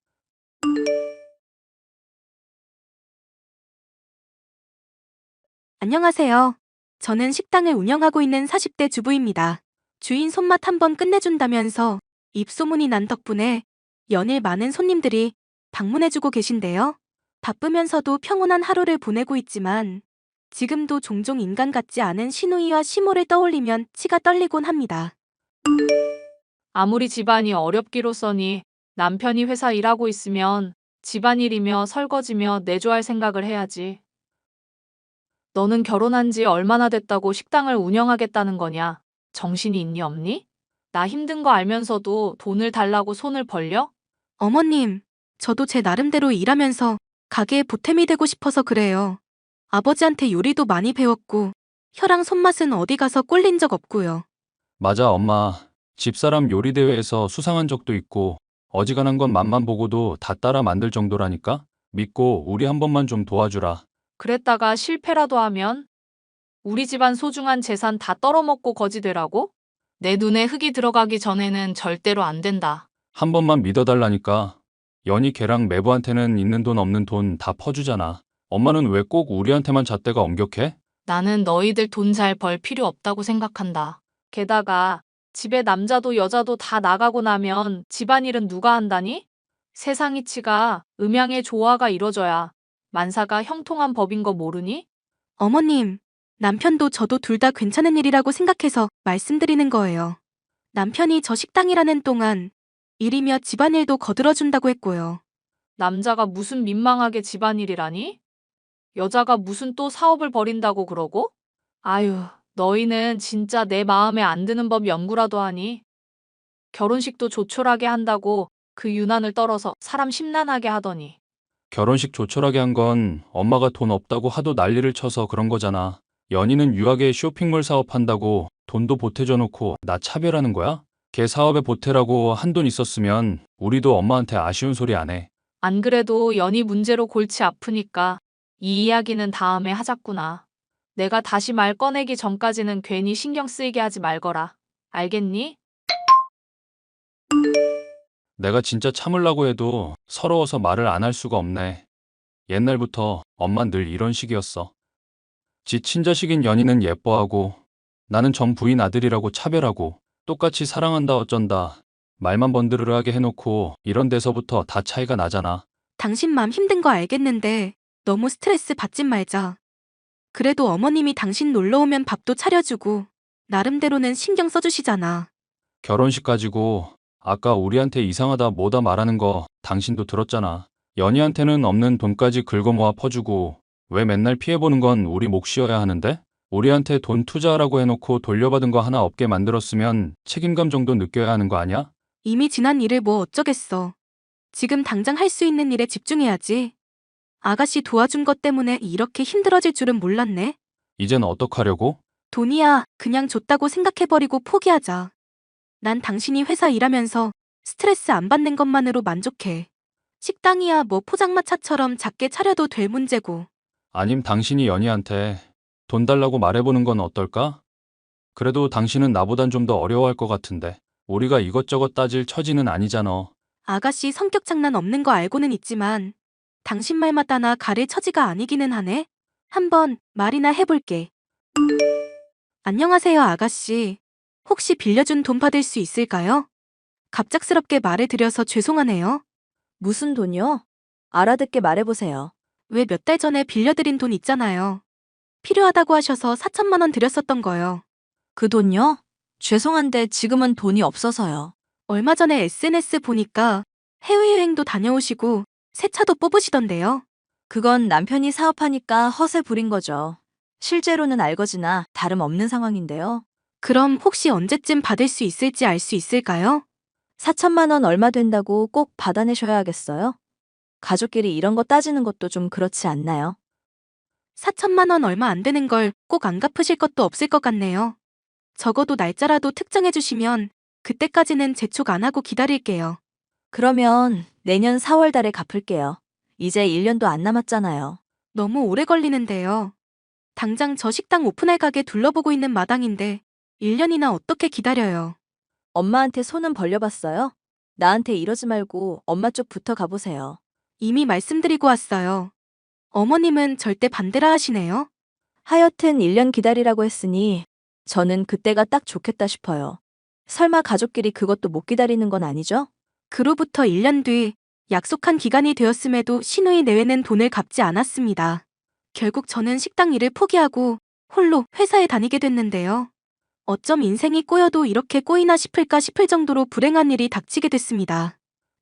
안녕하세요. 저는 식당을 운영하고 있는 40대 주부입니다. 주인 손맛 한번 끝내준다면서 입소문이 난 덕분에 연일 많은 손님들이 방문해주고 계신데요. 바쁘면서도 평온한 하루를 보내고 있지만 지금도 종종 인간 같지 않은 시누이와 시모를 떠올리면 치가 떨리곤 합니다. 아무리 집안이 어렵기로써니 남편이 회사 일하고 있으면 집안일이며 설거지며 내조할 생각을 해야지. 너는 결혼한 지 얼마나 됐다고 식당을 운영하겠다는 거냐? 정신이 있니 없니? 나 힘든 거 알면서도 돈을 달라고 손을 벌려? 어머님, 저도 제 나름대로 일하면서 가게에 보탬이 되고 싶어서 그래요. 아버지한테 요리도 많이 배웠고, 혀랑 손맛은 어디 가서 꼴린 적 없고요. 맞아, 엄마. 집사람 요리 대회에서 수상한 적도 있고, 어지간한 건 맛만 보고도 다 따라 만들 정도라니까? 믿고 우리 한 번만 좀 도와주라. 그랬다가 실패라도 하면 우리 집안 소중한 재산 다 떨어먹고 거지 되라고? 내 눈에 흙이 들어가기 전에는 절대로 안 된다. 한 번만 믿어달라니까. 연희 걔랑 매부한테는 있는 돈 없는 돈 다 퍼주잖아. 엄마는 왜 꼭 우리한테만 잣대가 엄격해? 나는 너희들 돈 잘 벌 필요 없다고 생각한다. 게다가 집에 남자도 여자도 다 나가고 나면 집안일은 누가 한다니? 세상 이치가 음양의 조화가 이뤄져야 만사가 형통한 법인 거 모르니? 어머님, 남편도 저도 둘 다 괜찮은 일이라고 생각해서 말씀드리는 거예요. 남편이 저 식당이라는 동안 일이며 집안일도 거들어준다고 했고요. 남자가 무슨 민망하게 집안일이라니? 여자가 무슨 또 사업을 벌인다고 그러고? 아유, 너희는 진짜 내 마음에 안 드는 법 연구라도 하니? 결혼식도 조촐하게 한다고 그 유난을 떨어서 사람 심란하게 하더니. 결혼식 조촐하게 한 건 엄마가 돈 없다고 하도 난리를 쳐서 그런 거잖아. 연희는 유학에 쇼핑몰 사업한다고 돈도 보태줘 놓고 나 차별하는 거야? 걔 사업에 보태라고 한돈 있었으면 우리도 엄마한테 아쉬운 소리 안 해. 안 그래도 연희 문제로 골치 아프니까 이 이야기는 다음에 하자꾸나. 내가 다시 말 꺼내기 전까지는 괜히 신경 쓰이게 하지 말거라. 알겠니? 내가 진짜 참으려고 해도 서러워서 말을 안 할 수가 없네. 옛날부터 엄만 늘 이런 식이었어. 지 친자식인 연희는 예뻐하고 나는 전 부인 아들이라고 차별하고 똑같이 사랑한다 어쩐다 말만 번드르르하게 해놓고 이런 데서부터 다 차이가 나잖아. 당신 맘 힘든 거 알겠는데 너무 스트레스 받지 말자. 그래도 어머님이 당신 놀러 오면 밥도 차려주고 나름대로는 신경 써주시잖아. 결혼식 가지고 아까 우리한테 이상하다 뭐다 말하는 거 당신도 들었잖아. 연희한테는 없는 돈까지 긁어 모아 퍼주고 왜 맨날 피해보는 건 우리 몫이어야 하는데? 우리한테 돈 투자하라고 해놓고 돌려받은 거 하나 없게 만들었으면 책임감 정도 느껴야 하는 거 아니야? 이미 지난 일을 뭐 어쩌겠어. 지금 당장 할 수 있는 일에 집중해야지. 아가씨 도와준 것 때문에 이렇게 힘들어질 줄은 몰랐네. 이젠 어떡하려고? 돈이야 그냥 줬다고 생각해버리고 포기하자. 난 당신이 회사 일하면서 스트레스 안 받는 것만으로 만족해. 식당이야 뭐 포장마차처럼 작게 차려도 될 문제고. 아님 당신이 연희한테 돈 달라고 말해보는 건 어떨까? 그래도 당신은 나보단 좀 더 어려워할 것 같은데. 우리가 이것저것 따질 처지는 아니잖아. 아가씨 성격 장난 없는 거 알고는 있지만 당신 말마다 나 가릴 처지가 아니기는 하네. 한번 말이나 해볼게. 안녕하세요 아가씨. 혹시 빌려준 돈 받을 수 있을까요? 갑작스럽게 말을 드려서 죄송하네요. 무슨 돈이요? 알아듣게 말해보세요. 왜 몇 달 전에 빌려드린 돈 있잖아요. 필요하다고 하셔서 4천만 원 드렸었던 거요. 그 돈요? 죄송한데 지금은 돈이 없어서요. 얼마 전에 SNS 보니까 해외여행도 다녀오시고 새 차도 뽑으시던데요. 그건 남편이 사업하니까 허세 부린 거죠. 실제로는 알거지나 다름없는 상황인데요. 그럼 혹시 언제쯤 받을 수 있을지 알 수 있을까요? 4천만 원 얼마 된다고 꼭 받아내셔야 하겠어요? 가족끼리 이런 거 따지는 것도 좀 그렇지 않나요? 4천만 원 얼마 안 되는 걸 꼭 안 갚으실 것도 없을 것 같네요. 적어도 날짜라도 특정해 주시면 그때까지는 재촉 안 하고 기다릴게요. 그러면 내년 4월 달에 갚을게요. 이제 1년도 안 남았잖아요. 너무 오래 걸리는데요. 당장 저 식당 오픈할 가게 둘러보고 있는 마당인데 1년이나 어떻게 기다려요. 엄마한테 손은 벌려봤어요? 나한테 이러지 말고 엄마 쪽 붙어 가보세요. 이미 말씀드리고 왔어요. 어머님은 절대 반대라 하시네요. 하여튼 1년 기다리라고 했으니 저는 그때가 딱 좋겠다 싶어요. 설마 가족끼리 그것도 못 기다리는 건 아니죠? 그로부터 1년 뒤 약속한 기간이 되었음에도 신우이 내외는 돈을 갚지 않았습니다. 결국 저는 식당 일을 포기하고 홀로 회사에 다니게 됐는데요. 어쩜 인생이 꼬여도 이렇게 꼬이나 싶을까 싶을 정도로 불행한 일이 닥치게 됐습니다.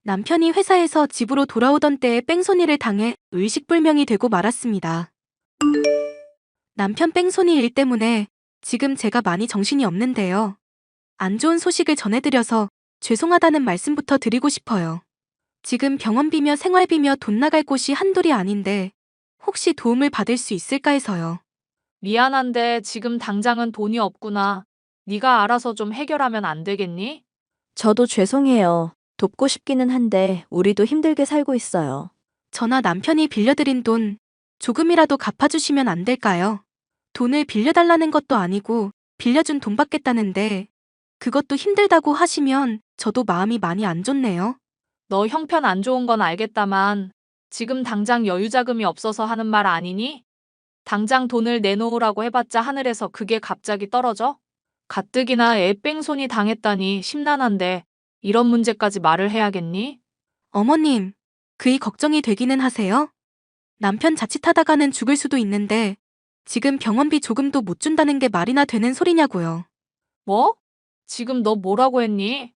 남편이 회사에서 집으로 돌아오던 때에 뺑소니를 당해 의식불명이 되고 말았습니다. 남편 뺑소니 일 때문에 지금 제가 많이 정신이 없는데요. 안 좋은 소식을 전해드려서 죄송하다는 말씀부터 드리고 싶어요. 지금 병원비며 생활비며 돈 나갈 곳이 한둘이 아닌데 혹시 도움을 받을 수 있을까 해서요. 미안한데 지금 당장은 돈이 없구나. 네가 알아서 좀 해결하면 안 되겠니? 저도 죄송해요. 돕고 싶기는 한데 우리도 힘들게 살고 있어요. 저나 남편이 빌려드린 돈 조금이라도 갚아주시면 안 될까요? 돈을 빌려달라는 것도 아니고 빌려준 돈 받겠다는데 그것도 힘들다고 하시면 저도 마음이 많이 안 좋네요. 너 형편 안 좋은 건 알겠다만 지금 당장 여유 자금이 없어서 하는 말 아니니? 당장 돈을 내놓으라고 해봤자 하늘에서 그게 갑자기 떨어져? 가뜩이나 애 뺑소니 당했다니 심란한데 이런 문제까지 말을 해야겠니? 어머님, 그이 걱정이 되기는 하세요? 남편 자칫하다가는 죽을 수도 있는데 지금 병원비 조금도 못 준다는 게 말이나 되는 소리냐고요. 뭐? 지금 너 뭐라고 했니?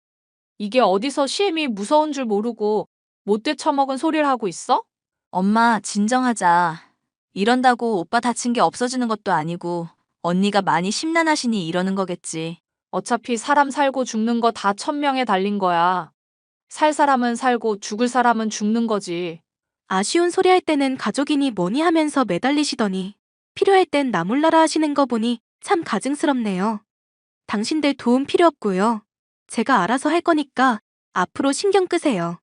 이게 어디서 시엠이 무서운 줄 모르고 못돼 처먹은 소리를 하고 있어? 엄마, 진정하자. 이런다고 오빠 다친 게 없어지는 것도 아니고 언니가 많이 심란하시니 이러는 거겠지. 어차피 사람 살고 죽는 거 다 천명에 달린 거야. 살 사람은 살고 죽을 사람은 죽는 거지. 아쉬운 소리 할 때는 가족이니 뭐니 하면서 매달리시더니 필요할 땐 나 몰라라 하시는 거 보니 참 가증스럽네요. 당신들 도움 필요 없고요. 제가 알아서 할 거니까 앞으로 신경 끄세요.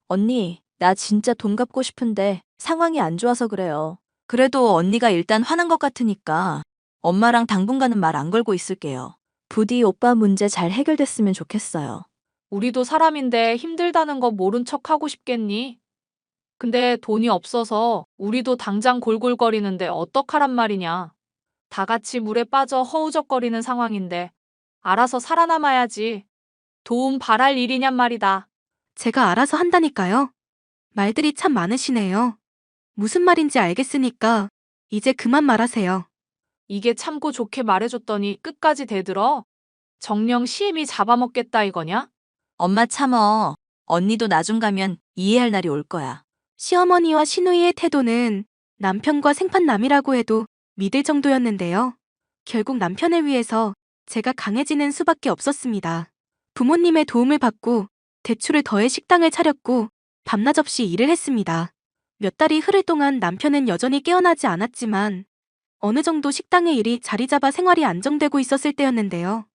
언니, 나 진짜 돈 갚고 싶은데 상황이 안 좋아서 그래요. 그래도 언니가 일단 화난 것 같으니까 엄마랑 당분간은 말 안 걸고 있을게요. 부디 오빠 문제 잘 해결됐으면 좋겠어요. 우리도 사람인데 힘들다는 거 모른 척 하고 싶겠니? 근데 돈이 없어서 우리도 당장 골골거리는데 어떡하란 말이냐. 다 같이 물에 빠져 허우적거리는 상황인데 알아서 살아남아야지. 도움 바랄 일이냔 말이다. 제가 알아서 한다니까요. 말들이 참 많으시네요. 무슨 말인지 알겠으니까 이제 그만 말하세요. 이게 참고 좋게 말해줬더니 끝까지 대들어? 정녕 시엠이 잡아먹겠다 이거냐? 엄마 참어. 언니도 나중 가면 이해할 날이 올 거야. 시어머니와 시누이의 태도는 남편과 생판남이라고 해도 믿을 정도였는데요. 결국 남편을 위해서 제가 강해지는 수밖에 없었습니다. 부모님의 도움을 받고 대출을 더해 식당을 차렸고 밤낮 없이 일을 했습니다. 몇 달이 흐를 동안 남편은 여전히 깨어나지 않았지만 어느 정도 식당의 일이 자리 잡아 생활이 안정되고 있었을 때였는데요.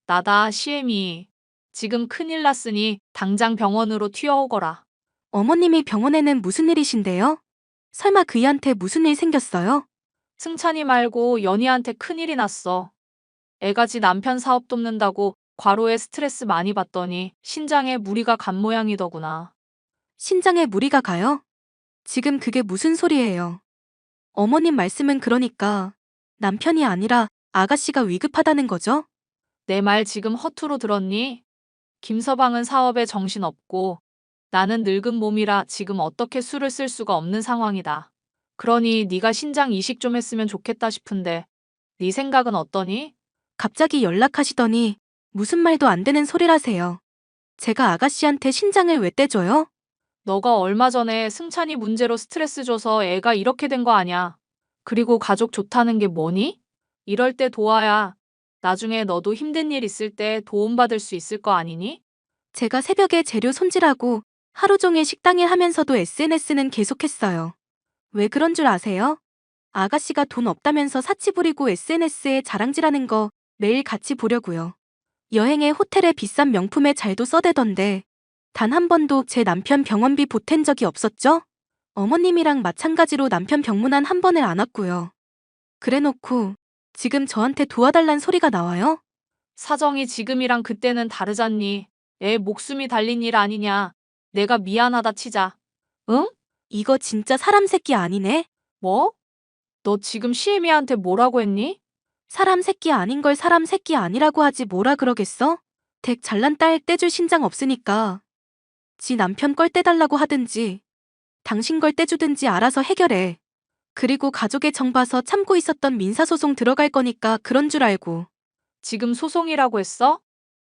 나다 시엠이. 지금 큰일 났으니 당장 병원으로 튀어오거라. 어머님이 병원에는 무슨 일이신데요? 설마 그이한테 무슨 일 생겼어요? 승찬이 말고 연희한테 큰일이 났어. 애가 지 남편 사업 돕는다고 과로에 스트레스 많이 받더니 신장에 무리가 간 모양이더구나. 신장에 무리가 가요? 지금 그게 무슨 소리예요? 어머님 말씀은 그러니까 남편이 아니라 아가씨가 위급하다는 거죠? 내 말 지금 허투루 들었니? 김서방은 사업에 정신없고 나는 늙은 몸이라 지금 어떻게 술을 쓸 수가 없는 상황이다. 그러니 네가 신장 이식 좀 했으면 좋겠다 싶은데 네 생각은 어떠니? 갑자기 연락하시더니 무슨 말도 안 되는 소리라세요. 제가 아가씨한테 신장을 왜 떼줘요? 너가 얼마 전에 승찬이 문제로 스트레스 줘서 애가 이렇게 된 거 아냐. 그리고 가족 좋다는 게 뭐니? 이럴 때 도와야 나중에 너도 힘든 일 있을 때 도움받을 수 있을 거 아니니? 제가 새벽에 재료 손질하고 하루 종일 식당일 하면서도 SNS는 계속했어요. 왜 그런 줄 아세요? 아가씨가 돈 없다면서 사치 부리고 SNS에 자랑질하는 거 매일 같이 보려고요. 여행에 호텔에 비싼 명품에 잘도 써대던데 단 한 번도 제 남편 병원비 보탠 적이 없었죠? 어머님이랑 마찬가지로 남편 병문안 한 번을 안 왔고요. 그래놓고 지금 저한테 도와달란 소리가 나와요? 사정이 지금이랑 그때는 다르잖니. 애 목숨이 달린 일 아니냐. 내가 미안하다 치자. 응? 이거 진짜 사람 새끼 아니네? 뭐? 너 지금 시애미한테 뭐라고 했니? 사람 새끼 아닌 걸 사람 새끼 아니라고 하지 뭐라 그러겠어? 댁 잘난 딸 떼줄 신장 없으니까 지 남편 걸 떼달라고 하든지 당신 걸 떼주든지 알아서 해결해. 그리고 가족의 정 봐서 참고 있었던 민사소송 들어갈 거니까 그런 줄 알고. 지금 소송이라고 했어?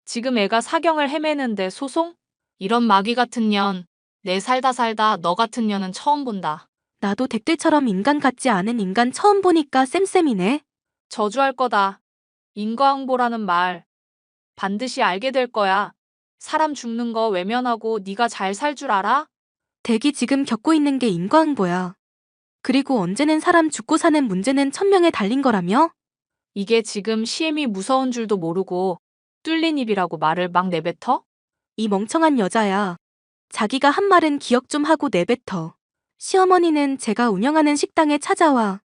지금 애가 사경을 헤매는데 소송? 이런 마귀 같은 년. 내 살다 너 같은 년은 처음 본다. 나도 댁들처럼 인간 같지 않은 인간 처음 보니까 쌤쌤이네. 저주할 거다. 인과응보라는 말. 반드시 알게 될 거야. 사람 죽는 거 외면하고 네가 잘 살 줄 알아? 댁이 지금 겪고 있는 게 인과응보야. 그리고 언제는 사람 죽고 사는 문제는 천명에 달린 거라며? 이게 지금 시엠이 무서운 줄도 모르고 뚫린 입이라고 말을 막 내뱉어? 이 멍청한 여자야. 자기가 한 말은 기억 좀 하고 내뱉어. 시어머니는 제가 운영하는 식당에 찾아와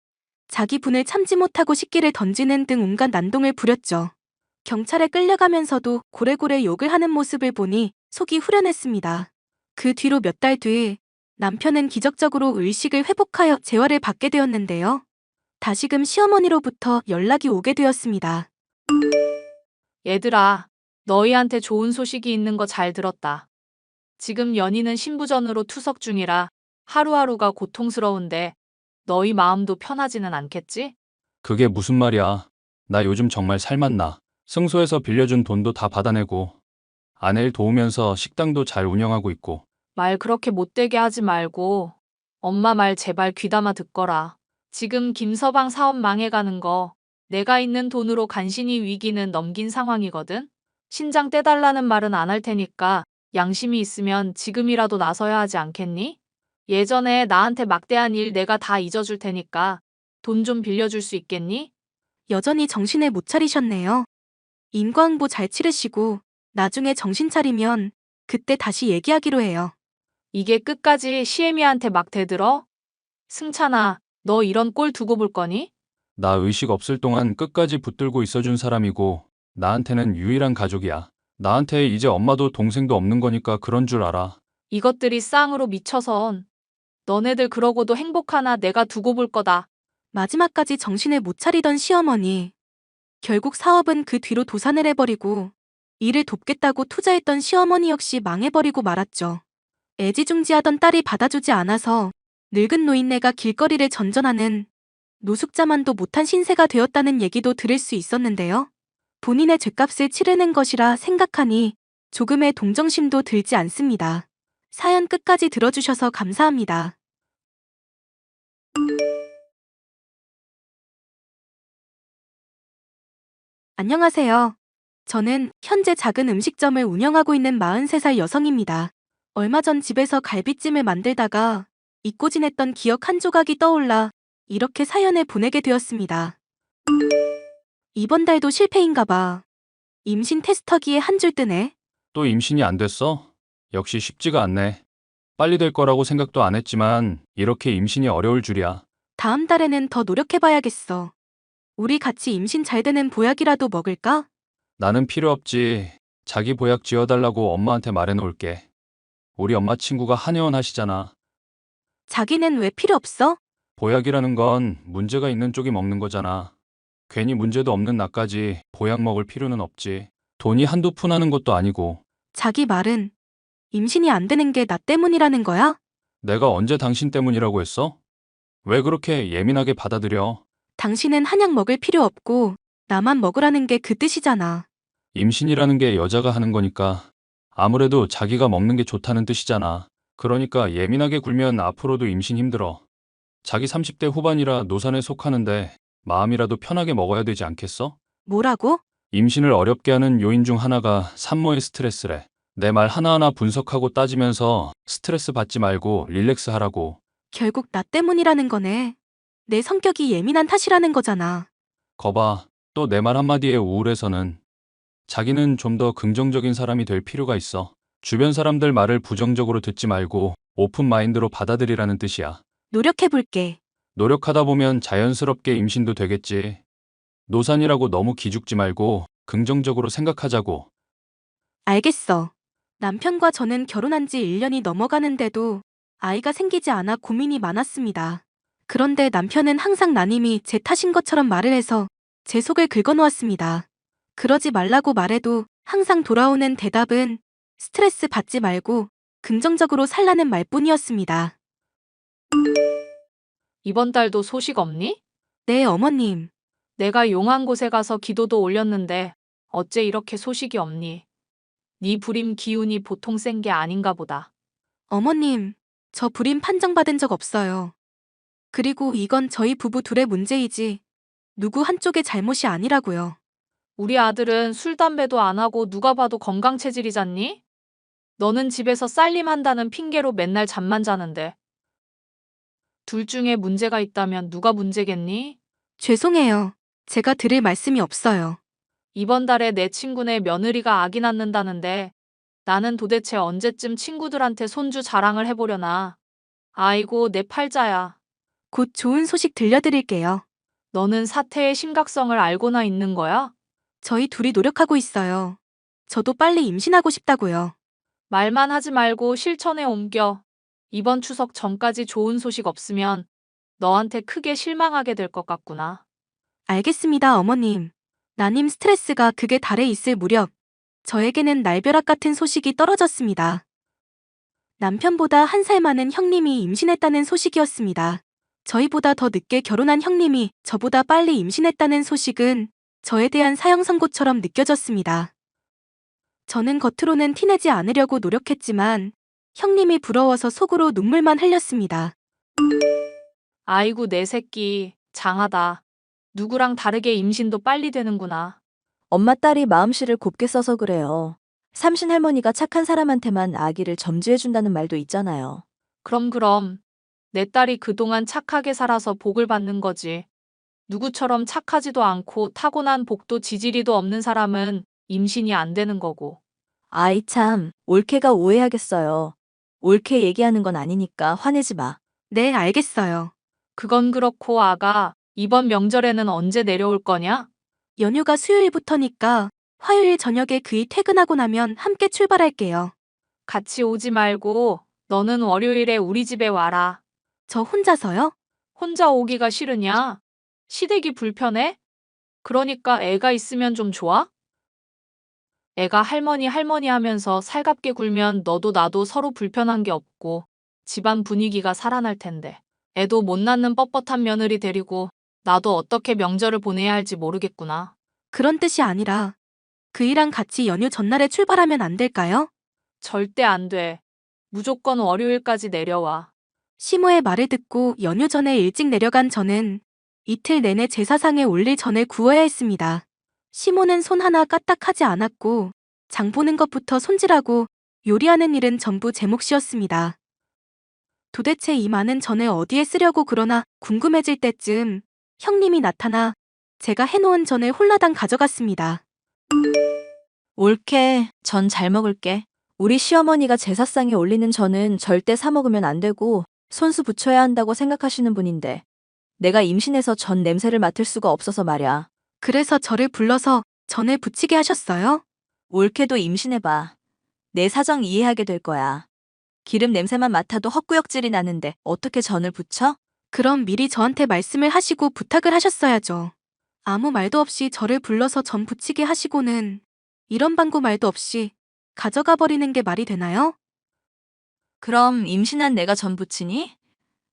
자기 분을 참지 못하고 식기를 던지는 등 온갖 난동을 부렸죠. 경찰에 끌려가면서도 고래고래 욕을 하는 모습을 보니 속이 후련했습니다. 그 뒤로 몇 달 뒤 남편은 기적적으로 의식을 회복하여 재활을 받게 되었는데요. 다시금 시어머니로부터 연락이 오게 되었습니다. 얘들아, 너희한테 좋은 소식이 있는 거 잘 들었다. 지금 연희는 신부전으로 투석 중이라 하루하루가 고통스러운데 너희 마음도 편하지는 않겠지? 그게 무슨 말이야. 나 요즘 정말 살맛나. 승소해서 빌려준 돈도 다 받아내고 아내 일 도우면서 식당도 잘 운영하고 있고. 말 그렇게 못되게 하지 말고 엄마 말 제발 귀담아 듣거라. 지금 김서방 사업 망해가는 거 내가 있는 돈으로 간신히 위기는 넘긴 상황이거든? 신장 떼달라는 말은 안 할 테니까 양심이 있으면 지금이라도 나서야 하지 않겠니? 예전에 나한테 막대한 일 내가 다 잊어줄 테니까 돈 좀 빌려줄 수 있겠니? 여전히 정신을 못 차리셨네요. 인과응보 잘 치르시고 나중에 정신 차리면 그때 다시 얘기하기로 해요. 이게 끝까지 시애미한테 막 대들어? 승찬아, 너 이런 꼴 두고 볼 거니? 나 의식 없을 동안 끝까지 붙들고 있어준 사람이고 나한테는 유일한 가족이야. 나한테 이제 엄마도 동생도 없는 거니까 그런 줄 알아. 이것들이 쌍으로 미쳐선 너네들 그러고도 행복하나 내가 두고 볼 거다. 마지막까지 정신을 못 차리던 시어머니. 결국 사업은 그 뒤로 도산을 해버리고 일을 돕겠다고 투자했던 시어머니 역시 망해버리고 말았죠. 애지중지하던 딸이 받아주지 않아서 늙은 노인네가 길거리를 전전하는 노숙자만도 못한 신세가 되었다는 얘기도 들을 수 있었는데요. 본인의 죗값을 치르는 것이라 생각하니 조금의 동정심도 들지 않습니다. 사연 끝까지 들어주셔서 감사합니다. 안녕하세요. 저는 현재 작은 음식점을 운영하고 있는 43살 여성입니다. 얼마 전 집에서 갈비찜을 만들다가 잊고 지냈던 기억 한 조각이 떠올라 이렇게 사연을 보내게 되었습니다. 이번 달도 실패인가 봐. 임신 테스터기에 한 줄 뜨네. 또 임신이 안 됐어? 역시 쉽지가 않네. 빨리 될 거라고 생각도 안 했지만 이렇게 임신이 어려울 줄이야. 다음 달에는 더 노력해봐야겠어. 우리 같이 임신 잘 되는 보약이라도 먹을까? 나는 필요 없지. 자기 보약 지어달라고 엄마한테 말해놓을게. 우리 엄마 친구가 한의원 하시잖아. 자기는 왜 필요 없어? 보약이라는 건 문제가 있는 쪽이 먹는 거잖아. 괜히 문제도 없는 나까지 보약 먹을 필요는 없지. 돈이 한두 푼 하는 것도 아니고. 자기 말은 임신이 안 되는 게 나 때문이라는 거야? 내가 언제 당신 때문이라고 했어? 왜 그렇게 예민하게 받아들여? 당신은 한약 먹을 필요 없고 나만 먹으라는 게 그 뜻이잖아. 임신이라는 게 여자가 하는 거니까 아무래도 자기가 먹는 게 좋다는 뜻이잖아. 그러니까 예민하게 굴면 앞으로도 임신 힘들어. 자기 30대 후반이라 노산에 속하는데 마음이라도 편하게 먹어야 되지 않겠어? 뭐라고? 임신을 어렵게 하는 요인 중 하나가 산모의 스트레스래. 내 말 하나하나 분석하고 따지면서 스트레스 받지 말고 릴렉스 하라고. 결국 나 때문이라는 거네. 내 성격이 예민한 탓이라는 거잖아. 거봐, 또 내 말 한마디에 우울해서는. 자기는 좀 더 긍정적인 사람이 될 필요가 있어. 주변 사람들 말을 부정적으로 듣지 말고 오픈 마인드로 받아들이라는 뜻이야. 노력해볼게. 노력하다 보면 자연스럽게 임신도 되겠지. 노산이라고 너무 기죽지 말고 긍정적으로 생각하자고. 알겠어. 남편과 저는 결혼한 지 1년이 넘어가는데도 아이가 생기지 않아 고민이 많았습니다. 그런데 남편은 항상 난임이 제 탓인 것처럼 말을 해서 제 속을 긁어놓았습니다. 그러지 말라고 말해도 항상 돌아오는 대답은 스트레스 받지 말고 긍정적으로 살라는 말뿐이었습니다. 이번 달도 소식 없니? 네, 어머님. 내가 용한 곳에 가서 기도도 올렸는데 어째 이렇게 소식이 없니? 네 불임 기운이 보통 센 게 아닌가 보다. 어머님, 저 불임 판정받은 적 없어요. 그리고 이건 저희 부부 둘의 문제이지 누구 한쪽의 잘못이 아니라고요. 우리 아들은 술, 담배도 안 하고 누가 봐도 건강 체질이잖니? 너는 집에서 살림한다는 핑계로 맨날 잠만 자는데. 둘 중에 문제가 있다면 누가 문제겠니? 죄송해요. 제가 드릴 말씀이 없어요. 이번 달에 내 친구네 며느리가 아기 낳는다는데 나는 도대체 언제쯤 친구들한테 손주 자랑을 해보려나. 아이고, 내 팔자야. 곧 좋은 소식 들려드릴게요. 너는 사태의 심각성을 알고나 있는 거야? 저희 둘이 노력하고 있어요. 저도 빨리 임신하고 싶다고요. 말만 하지 말고 실천에 옮겨. 이번 추석 전까지 좋은 소식 없으면 너한테 크게 실망하게 될 것 같구나. 알겠습니다, 어머님. 나님 스트레스가 극에 달해 있을 무렵 저에게는 날벼락 같은 소식이 떨어졌습니다. 남편보다 1살 많은 형님이 임신했다는 소식이었습니다. 저희보다 더 늦게 결혼한 형님이 저보다 빨리 임신했다는 소식은 저에 대한 사형 선고처럼 느껴졌습니다. 저는 겉으로는 티내지 않으려고 노력했지만 형님이 부러워서 속으로 눈물만 흘렸습니다. 아이고, 내 새끼, 장하다. 누구랑 다르게 임신도 빨리 되는구나. 엄마 딸이 마음씨를 곱게 써서 그래요. 삼신 할머니가 착한 사람한테만 아기를 점지해준다는 말도 있잖아요. 그럼. 내 딸이 그동안 착하게 살아서 복을 받는 거지. 누구처럼 착하지도 않고 타고난 복도 지지리도 없는 사람은 임신이 안 되는 거고. 아이 참, 올케가 오해하겠어요. 옳게 얘기하는 건 아니니까 화내지 마. 네, 알겠어요. 그건 그렇고 아가, 이번 명절에는 언제 내려올 거냐? 연휴가 수요일부터니까 화요일 저녁에 그이 퇴근하고 나면 함께 출발할게요. 같이 오지 말고 너는 월요일에 우리 집에 와라. 저 혼자서요? 혼자 오기가 싫으냐? 시댁이 불편해? 그러니까 애가 있으면 좀 좋아? 애가 할머니 하면서 살갑게 굴면 너도 나도 서로 불편한 게 없고 집안 분위기가 살아날 텐데. 애도 못 낳는 뻣뻣한 며느리 데리고 나도 어떻게 명절을 보내야 할지 모르겠구나. 그런 뜻이 아니라 그이랑 같이 연휴 전날에 출발하면 안 될까요? 절대 안 돼. 무조건 월요일까지 내려와. 시모의 말을 듣고 연휴 전에 일찍 내려간 저는 이틀 내내 제사상에 올릴 전을 구워야 했습니다. 시모는 손 하나 까딱하지 않았고 장 보는 것부터 손질하고 요리하는 일은 전부 제 몫이었습니다. 도대체 이 많은 전을 어디에 쓰려고 그러나 궁금해질 때쯤 형님이 나타나 제가 해놓은 전을 홀라당 가져갔습니다. 옳게, 전 잘 먹을게. 우리 시어머니가 제사상에 올리는 전은 절대 사 먹으면 안 되고 손수 붙여야 한다고 생각하시는 분인데 내가 임신해서 전 냄새를 맡을 수가 없어서 말야. 그래서 저를 불러서 전을 부치게 하셨어요? 옳게도 임신해봐. 내 사정 이해하게 될 거야. 기름 냄새만 맡아도 헛구역질이 나는데 어떻게 전을 부쳐? 그럼 미리 저한테 말씀을 하시고 부탁을 하셨어야죠. 아무 말도 없이 저를 불러서 전 부치게 하시고는 이런 방구 말도 없이 가져가 버리는 게 말이 되나요? 그럼 임신한 내가 전 부치니?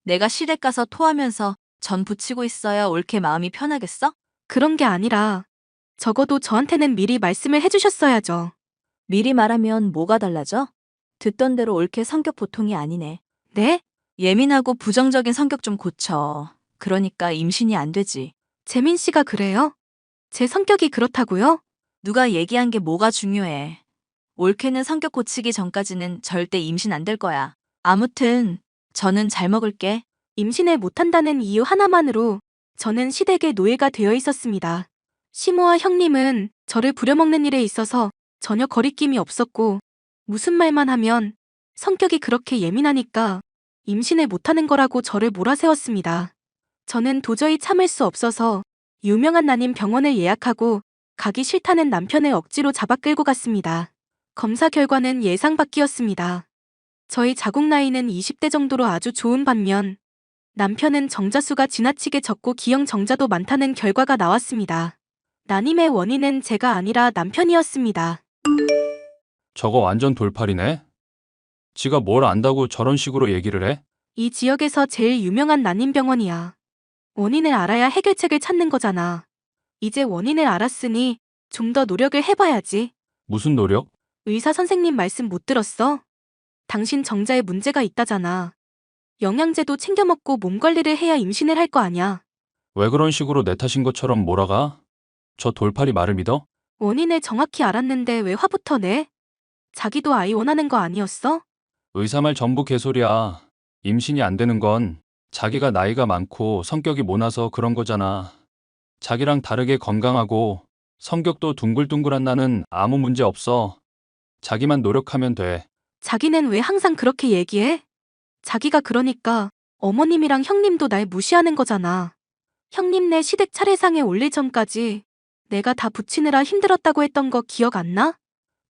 내가 시댁 가서 토하면서 전 부치고 있어야 옳게 마음이 편하겠어? 그런 게 아니라 적어도 저한테는 미리 말씀을 해주셨어야죠. 미리 말하면 뭐가 달라져? 듣던 대로 옳게 성격 보통이 아니네. 네? 예민하고 부정적인 성격 좀 고쳐. 그러니까 임신이 안 되지. 재민 씨가 그래요? 제 성격이 그렇다고요? 누가 얘기한 게 뭐가 중요해. 옳게는 성격 고치기 전까지는 절대 임신 안 될 거야. 아무튼 저는 잘 먹을게. 임신을 못한다는 이유 하나만으로 저는 시댁의 노예가 되어 있었습니다. 시모와 형님은 저를 부려먹는 일에 있어서 전혀 거리낌이 없었고 무슨 말만 하면 성격이 그렇게 예민하니까 임신을 못하는 거라고 저를 몰아세웠습니다. 저는 도저히 참을 수 없어서 유명한 난임 병원을 예약하고 가기 싫다는 남편을 억지로 잡아 끌고 갔습니다. 검사 결과는 예상 밖이었습니다. 저희 자궁 나이는 20대 정도로 아주 좋은 반면 남편은 정자수가 지나치게 적고 기형 정자도 많다는 결과가 나왔습니다. 난임의 원인은 제가 아니라 남편이었습니다. 저거 완전 돌팔이네. 지가 뭘 안다고 저런 식으로 얘기를 해? 이 지역에서 제일 유명한 난임병원이야. 원인을 알아야 해결책을 찾는 거잖아. 이제 원인을 알았으니 좀 더 노력을 해봐야지. 무슨 노력? 의사 선생님 말씀 못 들었어? 당신 정자에 문제가 있다잖아. 영양제도 챙겨 먹고 몸 관리를 해야 임신을 할 거 아냐. 왜 그런 식으로 내 탓인 것처럼 몰아가? 저 돌팔이 말을 믿어? 원인을 정확히 알았는데 왜 화부터 내? 자기도 아이 원하는 거 아니었어? 의사 말 전부 개소리야. 임신이 안 되는 건 자기가 나이가 많고 성격이 모나서 그런 거잖아. 자기랑 다르게 건강하고 성격도 둥글둥글한 나는 아무 문제 없어. 자기만 노력하면 돼. 자기는 왜 항상 그렇게 얘기해? 자기가 그러니까 어머님이랑 형님도 날 무시하는 거잖아. 형님네 시댁 차례상에 올릴 전까지 내가 다 붙이느라 힘들었다고 했던 거 기억 안 나?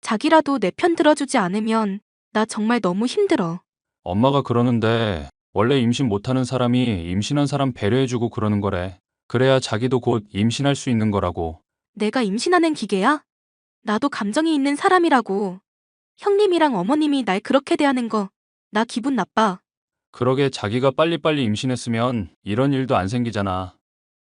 자기라도 내 편 들어주지 않으면 나 정말 너무 힘들어. 엄마가 그러는데 원래 임신 못하는 사람이 임신한 사람 배려해주고 그러는 거래. 그래야 자기도 곧 임신할 수 있는 거라고. 내가 임신하는 기계야? 나도 감정이 있는 사람이라고. 형님이랑 어머님이 날 그렇게 대하는 거 나 기분 나빠. 그러게 자기가 빨리빨리 임신했으면 이런 일도 안 생기잖아.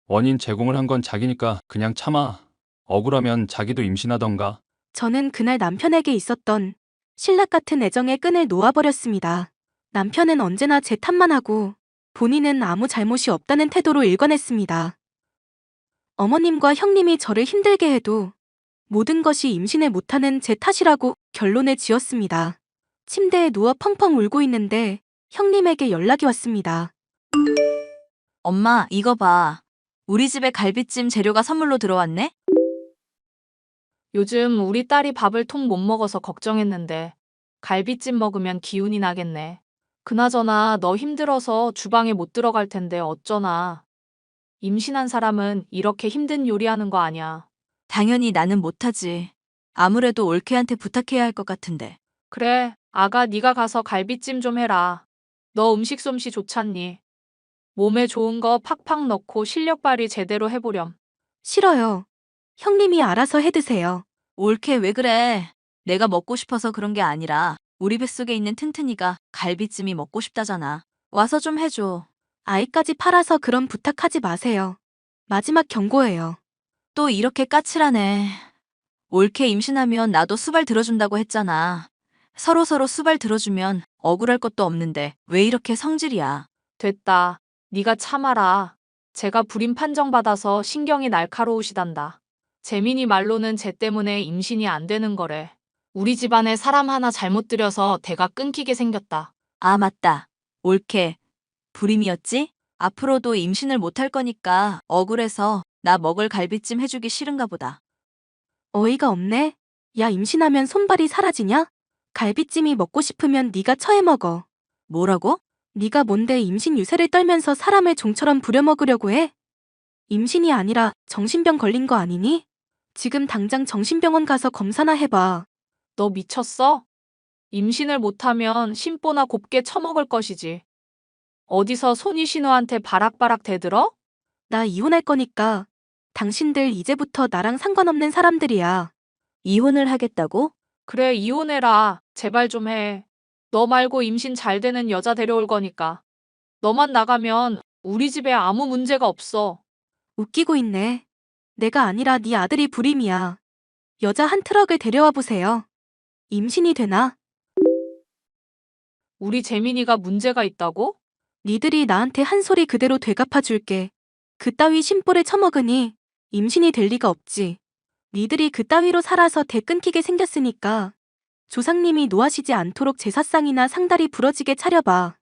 원인 제공을 한 건 자기니까 그냥 참아. 억울하면 자기도 임신하던가. 저는 그날 남편에게 있었던 신락 같은 애정의 끈을 놓아버렸습니다. 남편은 언제나 제 탓만 하고 본인은 아무 잘못이 없다는 태도로 일관했습니다. 어머님과 형님이 저를 힘들게 해도 모든 것이 임신을 못하는 제 탓이라고 결론을 지었습니다. 침대에 누워 펑펑 울고 있는데 형님에게 연락이 왔습니다. 엄마, 이거 봐. 우리 집에 갈비찜 재료가 선물로 들어왔네? 요즘 우리 딸이 밥을 통 못 먹어서 걱정했는데 갈비찜 먹으면 기운이 나겠네. 그나저나 너 힘들어서 주방에 못 들어갈 텐데 어쩌나. 임신한 사람은 이렇게 힘든 요리하는 거 아니야. 당연히 나는 못하지. 아무래도 올케한테 부탁해야 할 것 같은데. 그래, 아가 네가 가서 갈비찜 좀 해라. 너 음식 솜씨 좋잖니. 몸에 좋은 거 팍팍 넣고 실력 발휘 제대로 해보렴. 싫어요. 형님이 알아서 해드세요. 올케 왜 그래? 내가 먹고 싶어서 그런 게 아니라 우리 뱃속에 있는 튼튼이가 갈비찜이 먹고 싶다잖아. 와서 좀 해줘. 아이까지 팔아서 그런 부탁하지 마세요. 마지막 경고예요. 또 이렇게 까칠하네. 올케 임신하면 나도 수발 들어준다고 했잖아. 서로서로 수발 들어주면 억울할 것도 없는데 왜 이렇게 성질이야. 됐다. 네가 참아라. 제가 불임 판정받아서 신경이 날카로우시단다. 재민이 말로는 쟤 때문에 임신이 안 되는 거래. 우리 집안에 사람 하나 잘못 들여서 대가 끊기게 생겼다. 아, 맞다. 올케. 불임이었지? 앞으로도 임신을 못할 거니까 억울해서 나 먹을 갈비찜 해주기 싫은가 보다. 어이가 없네. 야, 임신하면 손발이 사라지냐? 갈비찜이 먹고 싶으면 네가 처해 먹어. 뭐라고? 네가 뭔데 임신 유세를 떨면서 사람을 종처럼 부려먹으려고 해? 임신이 아니라 정신병 걸린 거 아니니? 지금 당장 정신병원 가서 검사나 해봐. 너 미쳤어? 임신을 못하면 심보나 곱게 처먹을 것이지. 어디서 손이신우한테 바락바락 대들어? 나 이혼할 거니까 당신들 이제부터 나랑 상관없는 사람들이야. 이혼을 하겠다고? 그래, 이혼해라. 제발 좀 해. 너 말고 임신 잘 되는 여자 데려올 거니까. 너만 나가면 우리 집에 아무 문제가 없어. 웃기고 있네. 내가 아니라 네 아들이 불임이야. 여자 한 트럭을 데려와 보세요. 임신이 되나? 우리 재민이가 문제가 있다고? 니들이 나한테 한 소리 그대로 되갚아 줄게. 그따위 심보를 처먹으니 임신이 될 리가 없지. 니들이 그따위로 살아서 대 끊기게 생겼으니까 조상님이 노하시지 않도록 제사상이나 상다리 부러지게 차려봐.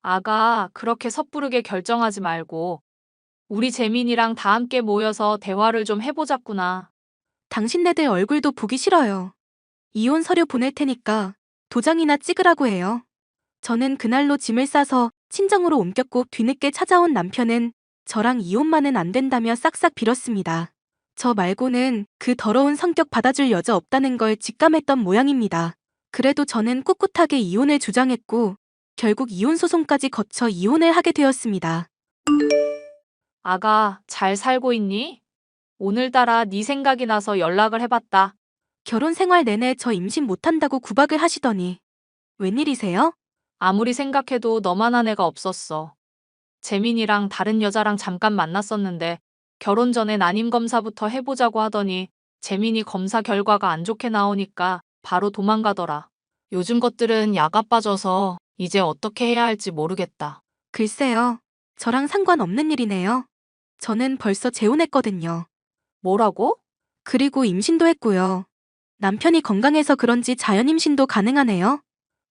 아가, 그렇게 섣부르게 결정하지 말고 우리 재민이랑 다 함께 모여서 대화를 좀 해보자꾸나. 당신네들 얼굴도 보기 싫어요. 이혼 서류 보낼 테니까 도장이나 찍으라고 해요. 저는 그날로 짐을 싸서 친정으로 옮겼고 뒤늦게 찾아온 남편은 저랑 이혼만은 안 된다며 싹싹 빌었습니다. 저 말고는 그 더러운 성격 받아줄 여자 없다는 걸 직감했던 모양입니다. 그래도 저는 꿋꿋하게 이혼을 주장했고 결국 이혼 소송까지 거쳐 이혼을 하게 되었습니다. 아가, 잘 살고 있니? 오늘따라 네 생각이 나서 연락을 해봤다. 결혼 생활 내내 저 임신 못한다고 구박을 하시더니 웬일이세요? 아무리 생각해도 너만한 애가 없었어. 재민이랑 다른 여자랑 잠깐 만났었는데 결혼 전에 난임 검사부터 해보자고 하더니 재민이 검사 결과가 안 좋게 나오니까 바로 도망가더라. 요즘 것들은 야가 빠져서 이제 어떻게 해야 할지 모르겠다. 글쎄요. 저랑 상관없는 일이네요. 저는 벌써 재혼했거든요. 뭐라고? 그리고 임신도 했고요. 남편이 건강해서 그런지 자연 임신도 가능하네요.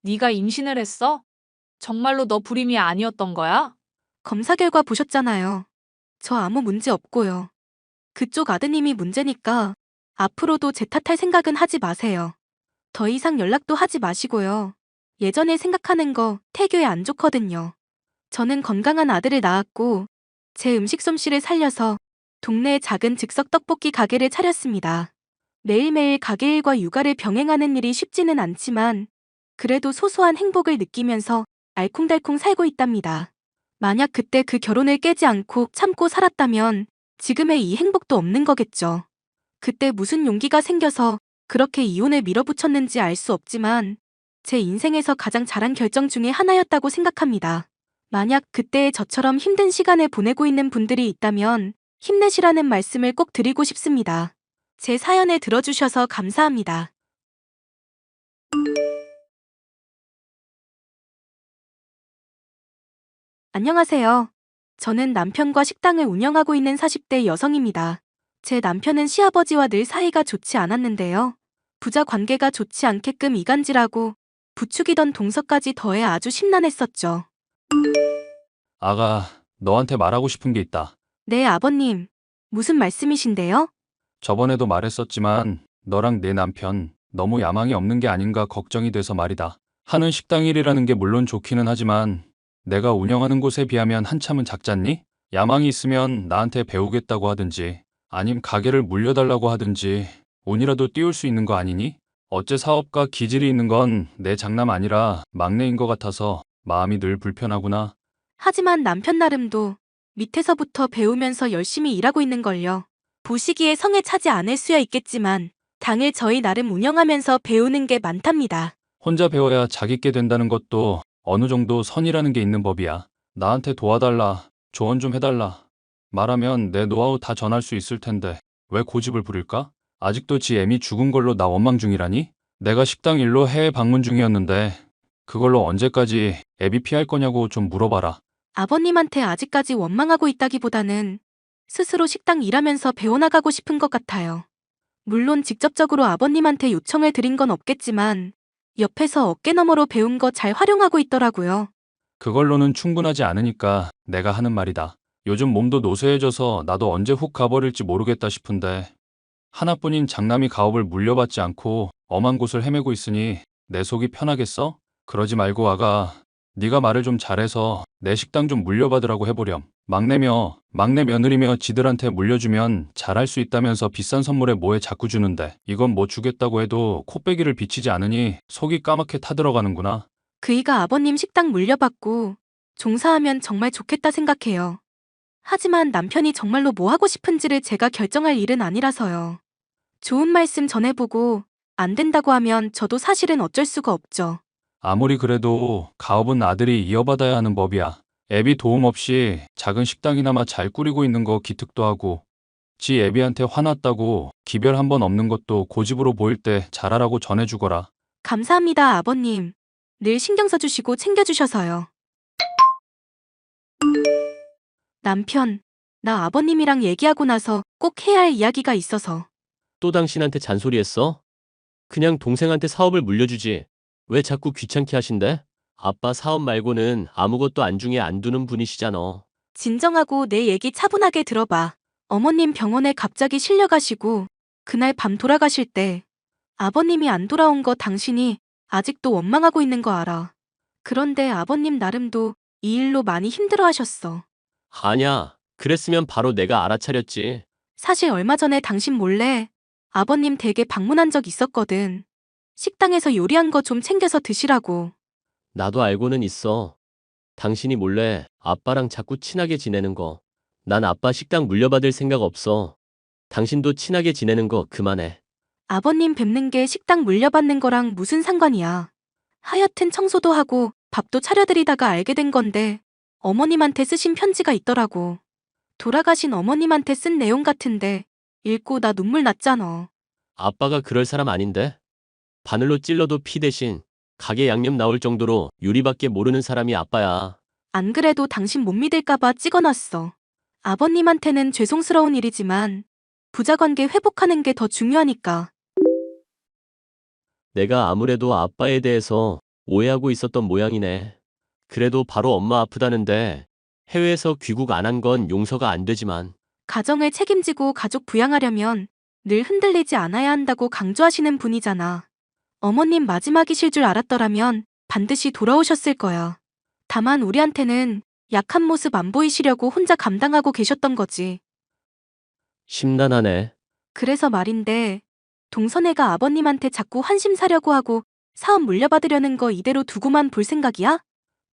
네가 임신을 했어? 정말로 너 불임이 아니었던 거야? 검사 결과 보셨잖아요. 저 아무 문제 없고요. 그쪽 아드님이 문제니까 앞으로도 제 탓할 생각은 하지 마세요. 더 이상 연락도 하지 마시고요. 예전에 생각하는 거 태교에 안 좋거든요. 저는 건강한 아들을 낳았고 제 음식 솜씨를 살려서 동네에 작은 즉석 떡볶이 가게를 차렸습니다. 매일매일 가게 일과 육아를 병행하는 일이 쉽지는 않지만 그래도 소소한 행복을 느끼면서 알콩달콩 살고 있답니다. 만약 그때 그 결혼을 깨지 않고 참고 살았다면 지금의 이 행복도 없는 거겠죠. 그때 무슨 용기가 생겨서 그렇게 이혼을 밀어붙였는지 알 수 없지만 제 인생에서 가장 잘한 결정 중에 하나였다고 생각합니다. 만약 그때의 저처럼 힘든 시간을 보내고 있는 분들이 있다면 힘내시라는 말씀을 꼭 드리고 싶습니다. 제 사연을 들어주셔서 감사합니다. 안녕하세요. 저는 남편과 식당을 운영하고 있는 40대 여성입니다. 제 남편은 시아버지와 늘 사이가 좋지 않았는데요. 부자 관계가 좋지 않게끔 이간질하고 부추기던 동서까지 더해 아주 심란했었죠. 아가, 너한테 말하고 싶은 게 있다. 네, 아버님. 무슨 말씀이신데요? 저번에도 말했었지만 너랑 내 남편 너무 야망이 없는 게 아닌가 걱정이 돼서 말이다. 하는 식당 일이라는 게 물론 좋기는 하지만 내가 운영하는 곳에 비하면 한참은 작잖니? 야망이 있으면 나한테 배우겠다고 하든지 아님 가게를 물려달라고 하든지 운이라도 띄울 수 있는 거 아니니? 어째 사업가 기질이 있는 건 내 장남 아니라 막내인 것 같아서 마음이 늘 불편하구나. 하지만 남편 나름도 밑에서부터 배우면서 열심히 일하고 있는걸요. 보시기에 성에 차지 않을 수야 있겠지만 당일 저희 나름 운영하면서 배우는 게 많답니다. 혼자 배워야 자기께 된다는 것도 어느 정도 선이라는 게 있는 법이야. 나한테 도와달라, 조언 좀 해달라. 말하면 내 노하우 다 전할 수 있을 텐데 왜 고집을 부릴까? 아직도 지 애미 죽은 걸로 나 원망 중이라니? 내가 식당 일로 해외 방문 중이었는데 그걸로 언제까지 애비 피할 거냐고 좀 물어봐라. 아버님한테 아직까지 원망하고 있다기보다는 스스로 식당 일하면서 배워나가고 싶은 것 같아요. 물론 직접적으로 아버님한테 요청을 드린 건 없겠지만 옆에서 어깨너머로 배운 거 잘 활용하고 있더라고요. 그걸로는 충분하지 않으니까 내가 하는 말이다. 요즘 몸도 노쇠해져서 나도 언제 훅 가버릴지 모르겠다 싶은데 하나뿐인 장남이 가업을 물려받지 않고 엄한 곳을 헤매고 있으니 내 속이 편하겠어? 그러지 말고 아가, 네가 말을 좀 잘해서 내 식당 좀 물려받으라고 해보렴. 막내 며느리며 지들한테 물려주면 잘할 수 있다면서 비싼 선물에 뭐에 자꾸 주는데 이건 뭐 주겠다고 해도 코빼기를 비치지 않으니 속이 까맣게 타들어가는구나. 그이가 아버님 식당 물려받고 종사하면 정말 좋겠다 생각해요. 하지만 남편이 정말로 뭐 하고 싶은지를 제가 결정할 일은 아니라서요. 좋은 말씀 전해보고 안 된다고 하면 저도 사실은 어쩔 수가 없죠. 아무리 그래도 가업은 아들이 이어받아야 하는 법이야. 애비 도움 없이 작은 식당이나마 잘 꾸리고 있는 거 기특도 하고 지 애비한테 화났다고 기별 한 번 없는 것도 고집으로 보일 때 잘하라고 전해주거라. 감사합니다, 아버님. 늘 신경 써주시고 챙겨주셔서요. 남편, 나 아버님이랑 얘기하고 나서 꼭 해야 할 이야기가 있어서. 또 당신한테 잔소리했어? 그냥 동생한테 사업을 물려주지. 왜 자꾸 귀찮게 하신대? 아빠 사업 말고는 아무것도 안중에 안 두는 분이시잖아. 진정하고 내 얘기 차분하게 들어봐. 어머님 병원에 갑자기 실려가시고 그날 밤 돌아가실 때 아버님이 안 돌아온 거 당신이 아직도 원망하고 있는 거 알아. 그런데 아버님 나름도 이 일로 많이 힘들어하셨어. 아냐, 그랬으면 바로 내가 알아차렸지. 사실 얼마 전에 당신 몰래 아버님 댁에 방문한 적 있었거든. 식당에서 요리한 거 좀 챙겨서 드시라고. 나도 알고는 있어. 당신이 몰래 아빠랑 자꾸 친하게 지내는 거. 난 아빠 식당 물려받을 생각 없어. 당신도 친하게 지내는 거 그만해. 아버님 뵙는 게 식당 물려받는 거랑 무슨 상관이야. 하여튼 청소도 하고 밥도 차려드리다가 알게 된 건데 어머님한테 쓰신 편지가 있더라고. 돌아가신 어머님한테 쓴 내용 같은데 읽고 나 눈물 났잖아. 아빠가 그럴 사람 아닌데? 바늘로 찔러도 피 대신 가게 양념 나올 정도로 요리밖에 모르는 사람이 아빠야. 안 그래도 당신 못 믿을까봐 찍어놨어. 아버님한테는 죄송스러운 일이지만 부자관계 회복하는 게 더 중요하니까. 내가 아무래도 아빠에 대해서 오해하고 있었던 모양이네. 그래도 바로 엄마 아프다는데 해외에서 귀국 안 한 건 용서가 안 되지만 가정을 책임지고 가족 부양하려면 늘 흔들리지 않아야 한다고 강조하시는 분이잖아. 어머님 마지막이실 줄 알았더라면 반드시 돌아오셨을 거야. 다만 우리한테는 약한 모습 안 보이시려고 혼자 감당하고 계셨던 거지. 심란하네. 그래서 말인데, 동선애가 아버님한테 자꾸 환심 사려고 하고 사업 물려받으려는 거 이대로 두고만 볼 생각이야?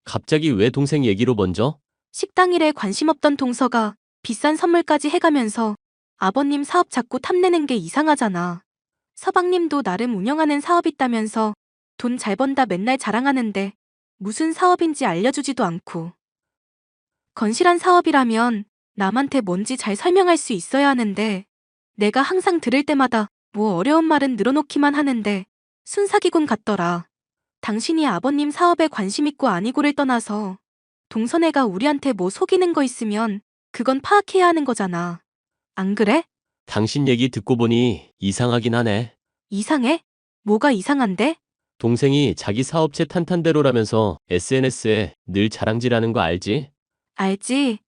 갑자기 왜 동생 얘기로 먼저? 식당 일에 관심 없던 동서가 비싼 선물까지 해가면서 아버님 사업 자꾸 탐내는 게 이상하잖아. 서방님도 나름 운영하는 사업 있다면서 돈 잘 번다 맨날 자랑하는데 무슨 사업인지 알려주지도 않고. 건실한 사업이라면 남한테 뭔지 잘 설명할 수 있어야 하는데 내가 항상 들을 때마다 뭐 어려운 말은 늘어놓기만 하는데 순사기꾼 같더라. 당신이 아버님 사업에 관심 있고 아니고를 떠나서 동선애가 우리한테 뭐 속이는 거 있으면 그건 파악해야 하는 거잖아. 안 그래? 당신 얘기 듣고 보니 이상하긴 하네. 이상해? 뭐가 이상한데? 동생이 자기 사업체 탄탄대로라면서 SNS에 늘 자랑질하는 거 알지? 알지.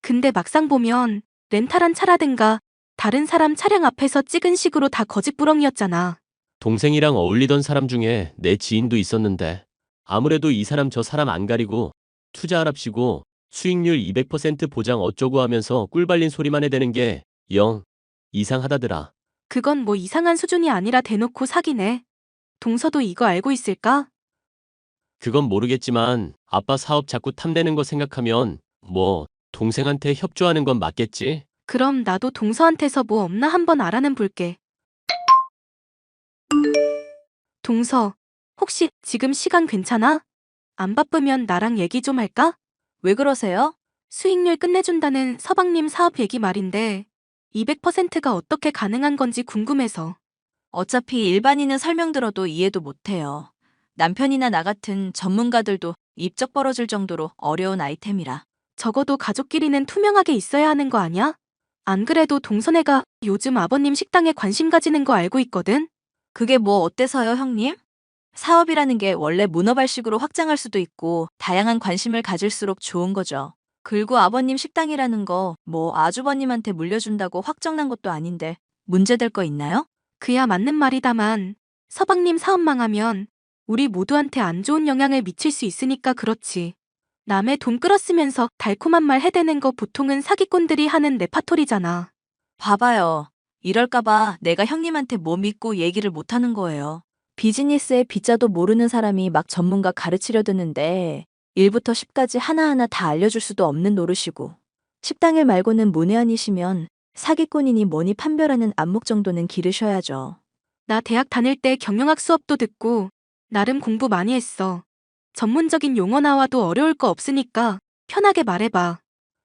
근데 막상 보면 렌탈한 차라든가 다른 사람 차량 앞에서 찍은 식으로 다 거짓부렁이었잖아. 동생이랑 어울리던 사람 중에 내 지인도 있었는데 아무래도 이 사람 저 사람 안 가리고 투자하랍시고 수익률 200% 보장 어쩌고 하면서 꿀발린 소리만 해대는 게 영 이상하다더라. 그건 뭐 이상한 수준이 아니라 대놓고 사기네. 동서도 이거 알고 있을까? 그건 모르겠지만 아빠 사업 자꾸 탐내는 거 생각하면 뭐 동생한테 협조하는 건 맞겠지? 그럼 나도 동서한테서 뭐 없나 한번 알아는 볼게. 동서, 혹시 지금 시간 괜찮아? 안 바쁘면 나랑 얘기 좀 할까? 왜 그러세요? 수익률 끝내준다는 서방님 사업 얘기 말인데 200%가 어떻게 가능한 건지 궁금해서. 어차피 일반인은 설명 들어도 이해도 못해요. 남편이나 나 같은 전문가들도 입적 벌어질 정도로 어려운 아이템이라. 적어도 가족끼리는 투명하게 있어야 하는 거 아냐? 안 그래도 동선애가 요즘 아버님 식당에 관심 가지는 거 알고 있거든? 그게 뭐 어때서요, 형님? 사업이라는 게 원래 문어발식으로 확장할 수도 있고 다양한 관심을 가질수록 좋은 거죠. 그리고 아버님 식당이라는 거 뭐 아주버님한테 물려준다고 확정난 것도 아닌데 문제될 거 있나요? 그야 맞는 말이다만 서방님 사업 망하면 우리 모두한테 안 좋은 영향을 미칠 수 있으니까 그렇지. 남의 돈 끌어쓰면서 달콤한 말 해대는 거 보통은 사기꾼들이 하는 레파토리잖아. 봐봐요. 이럴까봐 내가 형님한테 뭐 믿고 얘기를 못하는 거예요. 비즈니스의 비자도 모르는 사람이 막 전문가 가르치려 드는데 1부터 10까지 하나하나 다 알려줄 수도 없는 노릇이고 식당일 말고는 문외한이시면 사기꾼이니 뭐니 판별하는 안목 정도는 기르셔야죠. 나 대학 다닐 때 경영학 수업도 듣고 나름 공부 많이 했어. 전문적인 용어 나와도 어려울 거 없으니까 편하게 말해봐.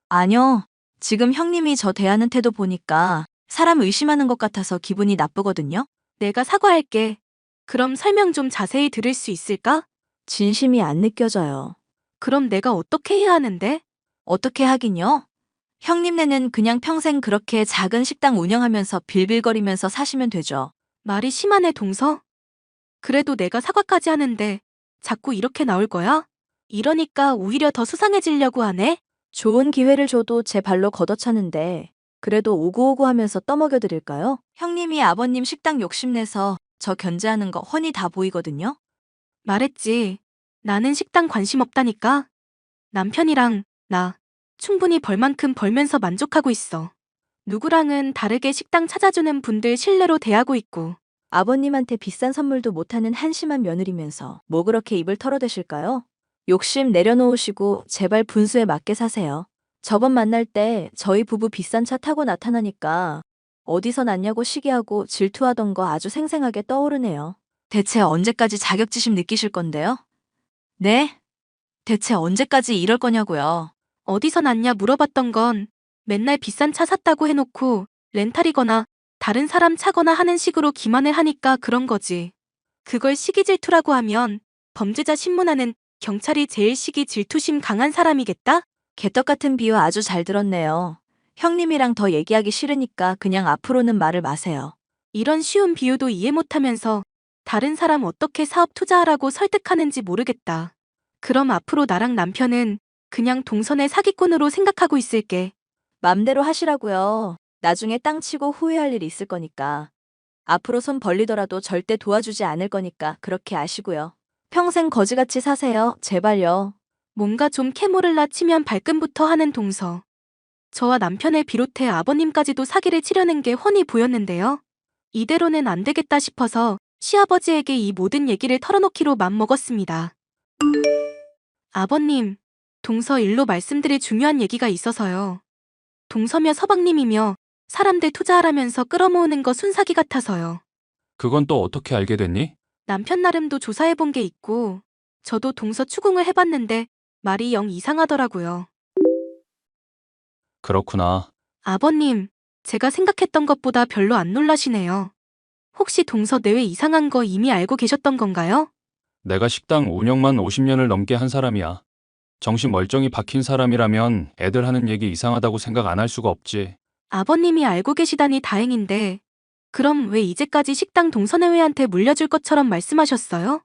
아니요. 지금 형님이 저 대하는 태도 보니까 사람 의심하는 것 같아서 기분이 나쁘거든요. 내가 사과할게. 그럼 설명 좀 자세히 들을 수 있을까? 진심이 안 느껴져요. 그럼 내가 어떻게 해야 하는데? 어떻게 하긴요? 형님네는 그냥 평생 그렇게 작은 식당 운영하면서 빌빌거리면서 사시면 되죠. 말이 심하네, 동서. 그래도 내가 사과까지 하는데 자꾸 이렇게 나올 거야? 이러니까 오히려 더 수상해지려고 하네? 좋은 기회를 줘도 제 발로 걷어차는데 그래도 오구오구 하면서 떠먹여 드릴까요? 형님이 아버님 식당 욕심내서 저 견제하는 거 훤히 다 보이거든요. 말했지. 나는 식당 관심 없다니까. 남편이랑 나 충분히 벌 만큼 벌면서 만족하고 있어. 누구랑은 다르게 식당 찾아주는 분들 신뢰로 대하고 있고. 아버님한테 비싼 선물도 못하는 한심한 며느리면서 뭐 그렇게 입을 털어대실까요? 욕심 내려놓으시고 제발 분수에 맞게 사세요. 저번 만날 때 저희 부부 비싼 차 타고 나타나니까 어디서 났냐고 시기하고 질투하던 거 아주 생생하게 떠오르네요. 대체 언제까지 자격지심 느끼실 건데요? 네? 대체 언제까지 이럴 거냐고요. 어디서 났냐 물어봤던 건 맨날 비싼 차 샀다고 해놓고 렌탈이거나 다른 사람 차거나 하는 식으로 기만을 하니까 그런 거지. 그걸 시기 질투라고 하면 범죄자 신문하는 경찰이 제일 시기 질투심 강한 사람이겠다? 개떡 같은 비유 아주 잘 들었네요. 형님이랑 더 얘기하기 싫으니까 그냥 앞으로는 말을 마세요. 이런 쉬운 비유도 이해 못하면서 다른 사람 어떻게 사업 투자하라고 설득하는지 모르겠다. 그럼 앞으로 나랑 남편은 그냥 동선의 사기꾼으로 생각하고 있을게. 맘대로 하시라고요. 나중에 땅 치고 후회할 일이 있을 거니까. 앞으로 손 벌리더라도 절대 도와주지 않을 거니까 그렇게 아시고요. 평생 거지같이 사세요. 제발요. 뭔가 좀 캐모를라 치면 발끈부터 하는 동서. 저와 남편을 비롯해 아버님까지도 사기를 치려는 게 훤히 보였는데요. 이대로는 안 되겠다 싶어서 시아버지에게 이 모든 얘기를 털어놓기로 맘먹었습니다. 아버님, 동서 일로 말씀드릴 중요한 얘기가 있어서요. 동서며 서방님이며 사람들 투자하라면서 끌어모으는 거 순사기 같아서요. 그건 또 어떻게 알게 됐니? 남편 나름도 조사해본 게 있고 저도 동서 추궁을 해봤는데 말이 영 이상하더라고요. 그렇구나. 아버님, 제가 생각했던 것보다 별로 안 놀라시네요. 혹시 동서 내외 이상한 거 이미 알고 계셨던 건가요? 내가 식당 운영만 50년을 넘게 한 사람이야. 정신 멀쩡히 박힌 사람이라면 애들 하는 얘기 이상하다고 생각 안 할 수가 없지. 아버님이 알고 계시다니 다행인데 그럼 왜 이제까지 식당 동서내외한테 물려줄 것처럼 말씀하셨어요?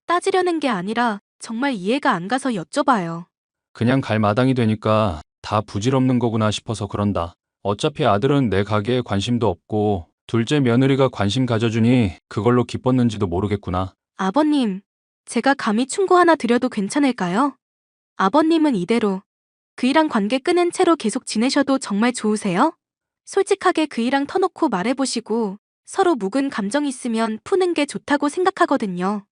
따지려는 게 아니라 정말 이해가 안 가서 여쭤봐요. 그냥 갈 마당이 되니까 다 부질없는 거구나 싶어서 그런다. 어차피 아들은 내 가게에 관심도 없고 둘째 며느리가 관심 가져주니 그걸로 기뻤는지도 모르겠구나. 아버님, 제가 감히 충고 하나 드려도 괜찮을까요? 아버님은 이대로 그이랑 관계 끊은 채로 계속 지내셔도 정말 좋으세요? 솔직하게 그이랑 터놓고 말해보시고 서로 묵은 감정 있으면 푸는 게 좋다고 생각하거든요.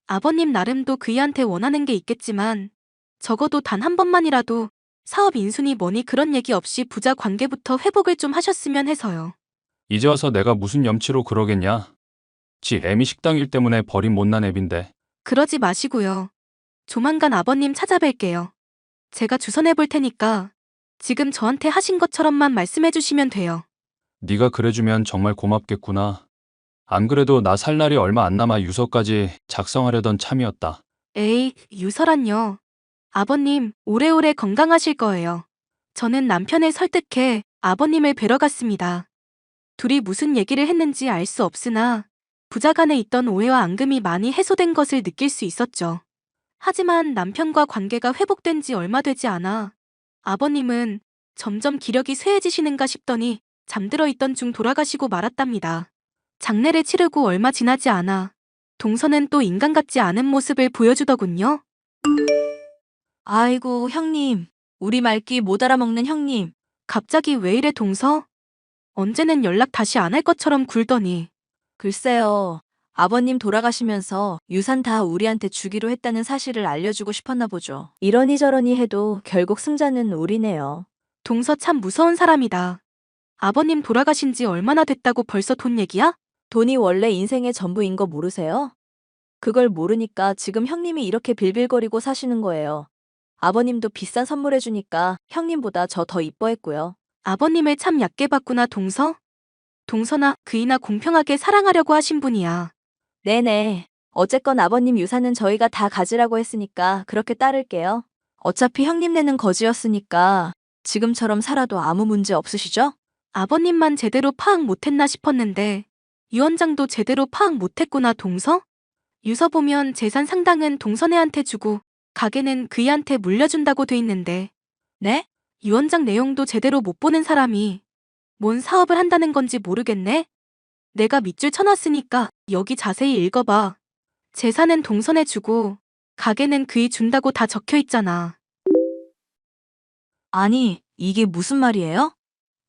아버님 나름도 그이한테 원하는 게 있겠지만 적어도 단 한 번만이라도 사업 인순이 뭐니 그런 얘기 없이 부자 관계부터 회복을 좀 하셨으면 해서요. 이제 와서 내가 무슨 염치로 그러겠냐? 지 애미 식당 일 때문에 버린 못난 애빈데. 그러지 마시고요. 조만간 아버님 찾아뵐게요. 제가 주선해 볼 테니까 지금 저한테 하신 것처럼만 말씀해 주시면 돼요. 네가 그래주면 정말 고맙겠구나. 안 그래도 나 살 날이 얼마 안 남아 유서까지 작성하려던 참이었다. 에이, 유서란요. 아버님, 오래오래 건강하실 거예요. 저는 남편을 설득해 아버님을 뵈러 갔습니다. 둘이 무슨 얘기를 했는지 알 수 없으나 부자 간에 있던 오해와 앙금이 많이 해소된 것을 느낄 수 있었죠. 하지만 남편과 관계가 회복된 지 얼마 되지 않아 아버님은 점점 기력이 쇠해지시는가 싶더니 잠들어 있던 중 돌아가시고 말았답니다. 장례를 치르고 얼마 지나지 않아 동서는 또 인간 같지 않은 모습을 보여주더군요. 아이고, 형님. 우리 말귀 못 알아먹는 형님. 갑자기 왜 이래 동서? 언제는 연락 다시 안 할 것처럼 굴더니. 글쎄요. 아버님 돌아가시면서 유산 다 우리한테 주기로 했다는 사실을 알려주고 싶었나 보죠. 이러니 저러니 해도 결국 승자는 우리네요. 동서 참 무서운 사람이다. 아버님 돌아가신 지 얼마나 됐다고 벌써 돈 얘기야? 돈이 원래 인생의 전부인 거 모르세요? 그걸 모르니까 지금 형님이 이렇게 빌빌거리고 사시는 거예요. 아버님도 비싼 선물해주니까 형님보다 저 더 이뻐했고요. 아버님을 참 얕게 봤구나 동서? 동서나 그이나 공평하게 사랑하려고 하신 분이야. 네네. 어쨌건 아버님 유산은 저희가 다 가지라고 했으니까 그렇게 따를게요. 어차피 형님네는 거지였으니까 지금처럼 살아도 아무 문제 없으시죠? 아버님만 제대로 파악 못했나 싶었는데 유원장도 제대로 파악 못했구나 동서? 유서 보면 재산 상당은 동서네한테 주고 가게는 그이한테 물려준다고 돼 있는데 네? 유원장 내용도 제대로 못 보는 사람이 뭔 사업을 한다는 건지 모르겠네? 내가 밑줄 쳐놨으니까 여기 자세히 읽어봐. 재산은 동선에 주고 가게는 그이 준다고 다 적혀 있잖아. 아니, 이게 무슨 말이에요?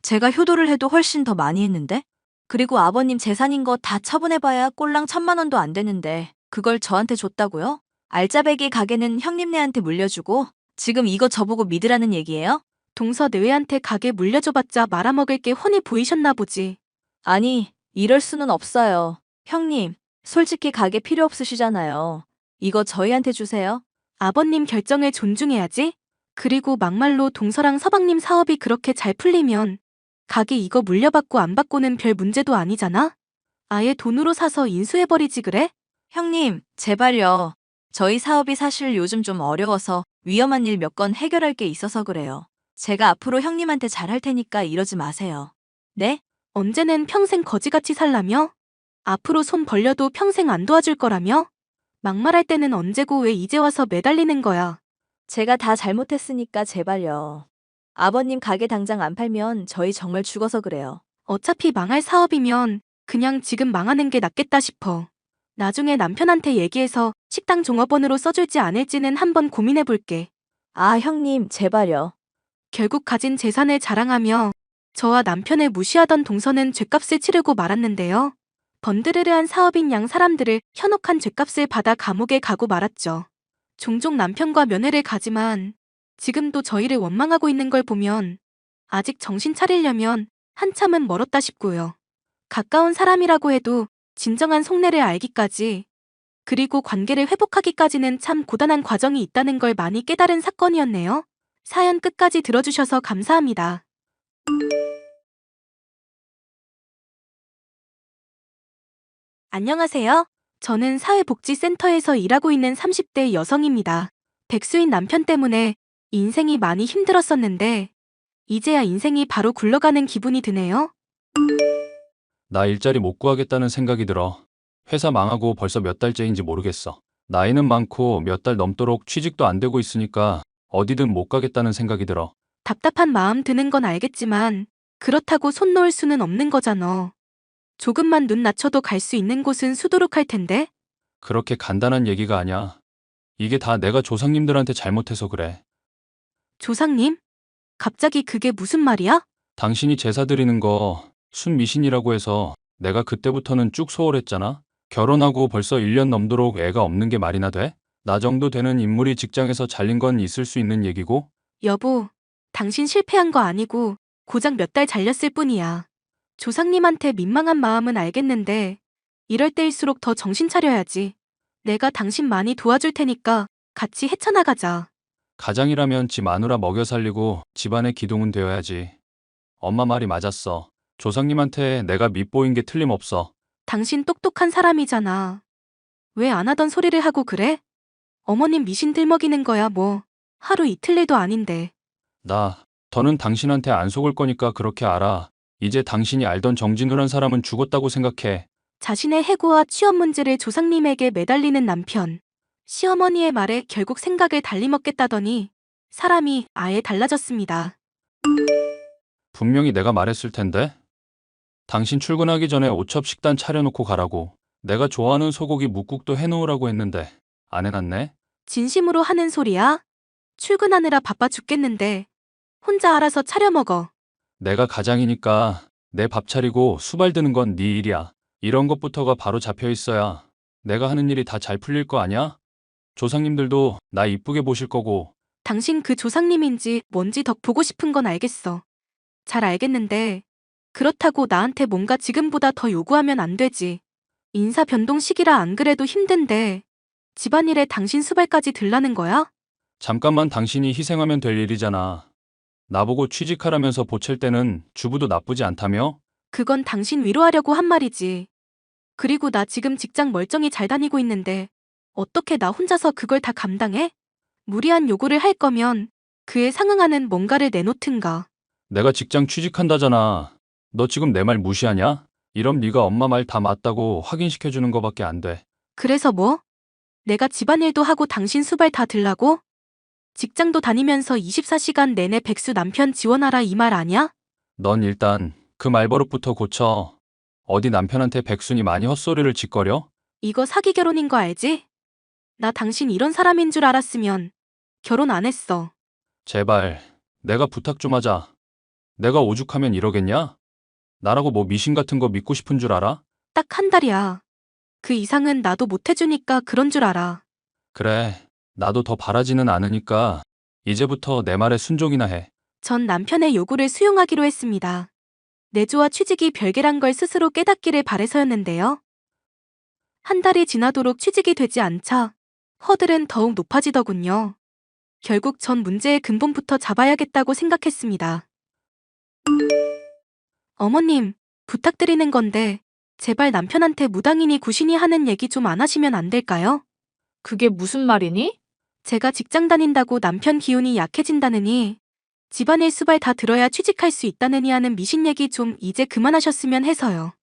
제가 효도를 해도 훨씬 더 많이 했는데? 그리고 아버님 재산인 거 다 처분해봐야 꼴랑 1,000만 원도 안 되는데 그걸 저한테 줬다고요? 알짜배기 가게는 형님네한테 물려주고 지금 이거 저보고 믿으라는 얘기예요? 동서 내외한테 가게 물려줘봤자 말아먹을 게 훤히 보이셨나 보지. 아니, 이럴 수는 없어요. 형님, 솔직히 가게 필요 없으시잖아요. 이거 저희한테 주세요. 아버님 결정을 존중해야지. 그리고 막말로 동서랑 서방님 사업이 그렇게 잘 풀리면 가게 이거 물려받고 안 받고는 별 문제도 아니잖아? 아예 돈으로 사서 인수해버리지 그래? 형님, 제발요. 저희 사업이 사실 요즘 좀 어려워서 위험한 일 몇 건 해결할 게 있어서 그래요. 제가 앞으로 형님한테 잘할 테니까 이러지 마세요. 네? 언제는 평생 거지같이 살라며? 앞으로 손 벌려도 평생 안 도와줄 거라며? 막말할 때는 언제고 왜 이제 와서 매달리는 거야? 제가 다 잘못했으니까 제발요. 아버님 가게 당장 안 팔면 저희 정말 죽어서 그래요. 어차피 망할 사업이면 그냥 지금 망하는 게 낫겠다 싶어. 나중에 남편한테 얘기해서 식당 종업원으로 써줄지 않을지는 한번 고민해 볼게. 아, 형님, 제발요. 결국 가진 재산을 자랑하며 저와 남편을 무시하던 동서는 죗값을 치르고 말았는데요. 번드르르한 사업인 양 사람들을 현혹한 죗값을 받아 감옥에 가고 말았죠. 종종 남편과 면회를 가지만 지금도 저희를 원망하고 있는 걸 보면 아직 정신 차리려면 한참은 멀었다 싶고요. 가까운 사람이라고 해도 진정한 속내를 알기까지 그리고 관계를 회복하기까지는 참 고단한 과정이 있다는 걸 많이 깨달은 사건이었네요. 사연 끝까지 들어주셔서 감사합니다. 안녕하세요. 저는 사회복지센터에서 일하고 있는 30대 여성입니다. 백수인 남편 때문에 인생이 많이 힘들었었는데 이제야 인생이 바로 굴러가는 기분이 드네요. 나 일자리 못 구하겠다는 생각이 들어. 회사 망하고 벌써 몇 달째인지 모르겠어. 나이는 많고 몇 달 넘도록 취직도 안 되고 있으니까 어디든 못 가겠다는 생각이 들어. 답답한 마음 드는 건 알겠지만 그렇다고 손 놓을 수는 없는 거잖아. 조금만 눈 낮춰도 갈 수 있는 곳은 수두룩할 텐데. 그렇게 간단한 얘기가 아니야. 이게 다 내가 조상님들한테 잘못해서 그래. 조상님? 갑자기 그게 무슨 말이야? 당신이 제사 드리는 거 순미신이라고 해서 내가 그때부터는 쭉 소홀했잖아. 결혼하고 벌써 1년 넘도록 애가 없는 게 말이나 돼? 나 정도 되는 인물이 직장에서 잘린 건 있을 수 있는 얘기고. 여보, 당신 실패한 거 아니고 고작 몇 달 잘렸을 뿐이야. 조상님한테 민망한 마음은 알겠는데 이럴 때일수록 더 정신 차려야지. 내가 당신 많이 도와줄 테니까 같이 헤쳐나가자. 가장이라면 지 마누라 먹여 살리고 집안의 기둥은 되어야지. 엄마 말이 맞았어. 조상님한테 내가 밉보인 게 틀림없어. 당신 똑똑한 사람이잖아. 왜 안 하던 소리를 하고 그래? 어머님 미신 들먹이는 거야 뭐. 하루 이틀 내도 아닌데. 더는 당신한테 안 속을 거니까 그렇게 알아. 이제 당신이 알던 정진우란 사람은 죽었다고 생각해. 자신의 해고와 취업 문제를 조상님에게 매달리는 남편. 시어머니의 말에 결국 생각을 달리 먹겠다더니 사람이 아예 달라졌습니다. 분명히 내가 말했을 텐데. 당신 출근하기 전에 오첩 식단 차려놓고 가라고. 내가 좋아하는 소고기 묵국도 해놓으라고 했는데 안 해놨네? 진심으로 하는 소리야? 출근하느라 바빠 죽겠는데 혼자 알아서 차려 먹어. 내가 가장이니까 내 밥 차리고 수발 드는 건 네 일이야. 이런 것부터가 바로 잡혀 있어야 내가 하는 일이 다 잘 풀릴 거 아니야? 조상님들도 나 이쁘게 보실 거고. 당신 그 조상님인지 뭔지 더 보고 싶은 건 알겠어. 잘 알겠는데 그렇다고 나한테 뭔가 지금보다 더 요구하면 안 되지. 인사 변동 시기라 안 그래도 힘든데 집안일에 당신 수발까지 들라는 거야? 잠깐만 당신이 희생하면 될 일이잖아. 나보고 취직하라면서 보챌 때는 주부도 나쁘지 않다며? 그건 당신 위로하려고 한 말이지. 그리고 나 지금 직장 멀쩡히 잘 다니고 있는데 어떻게 나 혼자서 그걸 다 감당해? 무리한 요구를 할 거면 그에 상응하는 뭔가를 내놓든가. 내가 직장 취직한다잖아. 너 지금 내 말 무시하냐? 이럼 네가 엄마 말 다 맞다고 확인시켜주는 거밖에 안 돼. 그래서 뭐? 내가 집안일도 하고 당신 수발 다 들라고? 직장도 다니면서 24시간 내내 백수 남편 지원하라 이 말 아냐? 넌 일단 그 말버릇부터 고쳐. 어디 남편한테 백순이 많이 헛소리를 짓거려? 이거 사기 결혼인 거 알지? 나 당신 이런 사람인 줄 알았으면 결혼 안 했어. 제발 내가 부탁 좀 하자. 내가 오죽하면 이러겠냐? 나라고 뭐 미신 같은 거 믿고 싶은 줄 알아? 딱 한 달이야. 그 이상은 나도 못 해주니까 그런 줄 알아. 그래, 나도 더 바라지는 않으니까 이제부터 내 말에 순종이나 해. 전 남편의 요구를 수용하기로 했습니다. 내조와 취직이 별개란 걸 스스로 깨닫기를 바래서였는데요. 한 달이 지나도록 취직이 되지 않자 허들은 더욱 높아지더군요. 결국 전 문제의 근본부터 잡아야겠다고 생각했습니다. 어머님, 부탁드리는 건데 제발 남편한테 무당이니 구신이 하는 얘기 좀 안 하시면 안 될까요? 그게 무슨 말이니? 제가 직장 다닌다고 남편 기운이 약해진다느니 집안일 수발 다 들어야 취직할 수 있다느니 하는 미신 얘기 좀 이제 그만하셨으면 해서요.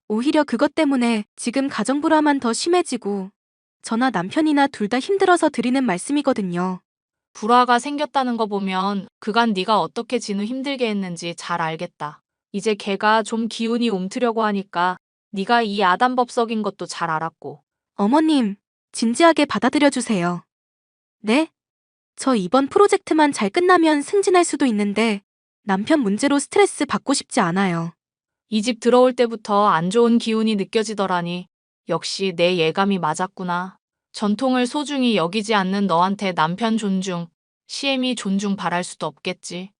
오히려 그것 때문에 지금 가정불화만 더 심해지고 저나 남편이나 둘 다 힘들어서 드리는 말씀이거든요. 불화가 생겼다는 거 보면 그간 네가 어떻게 진우 힘들게 했는지 잘 알겠다. 이제 걔가 좀 기운이 움트려고 하니까 네가 이 아담법 썩인 것도 잘 알았고. 어머님, 진지하게 받아들여 주세요. 네? 저 이번 프로젝트만 잘 끝나면 승진할 수도 있는데 남편 문제로 스트레스 받고 싶지 않아요. 이 집 들어올 때부터 안 좋은 기운이 느껴지더라니. 역시 내 예감이 맞았구나. 전통을 소중히 여기지 않는 너한테 남편 존중, 시애미 존중 바랄 수도 없겠지.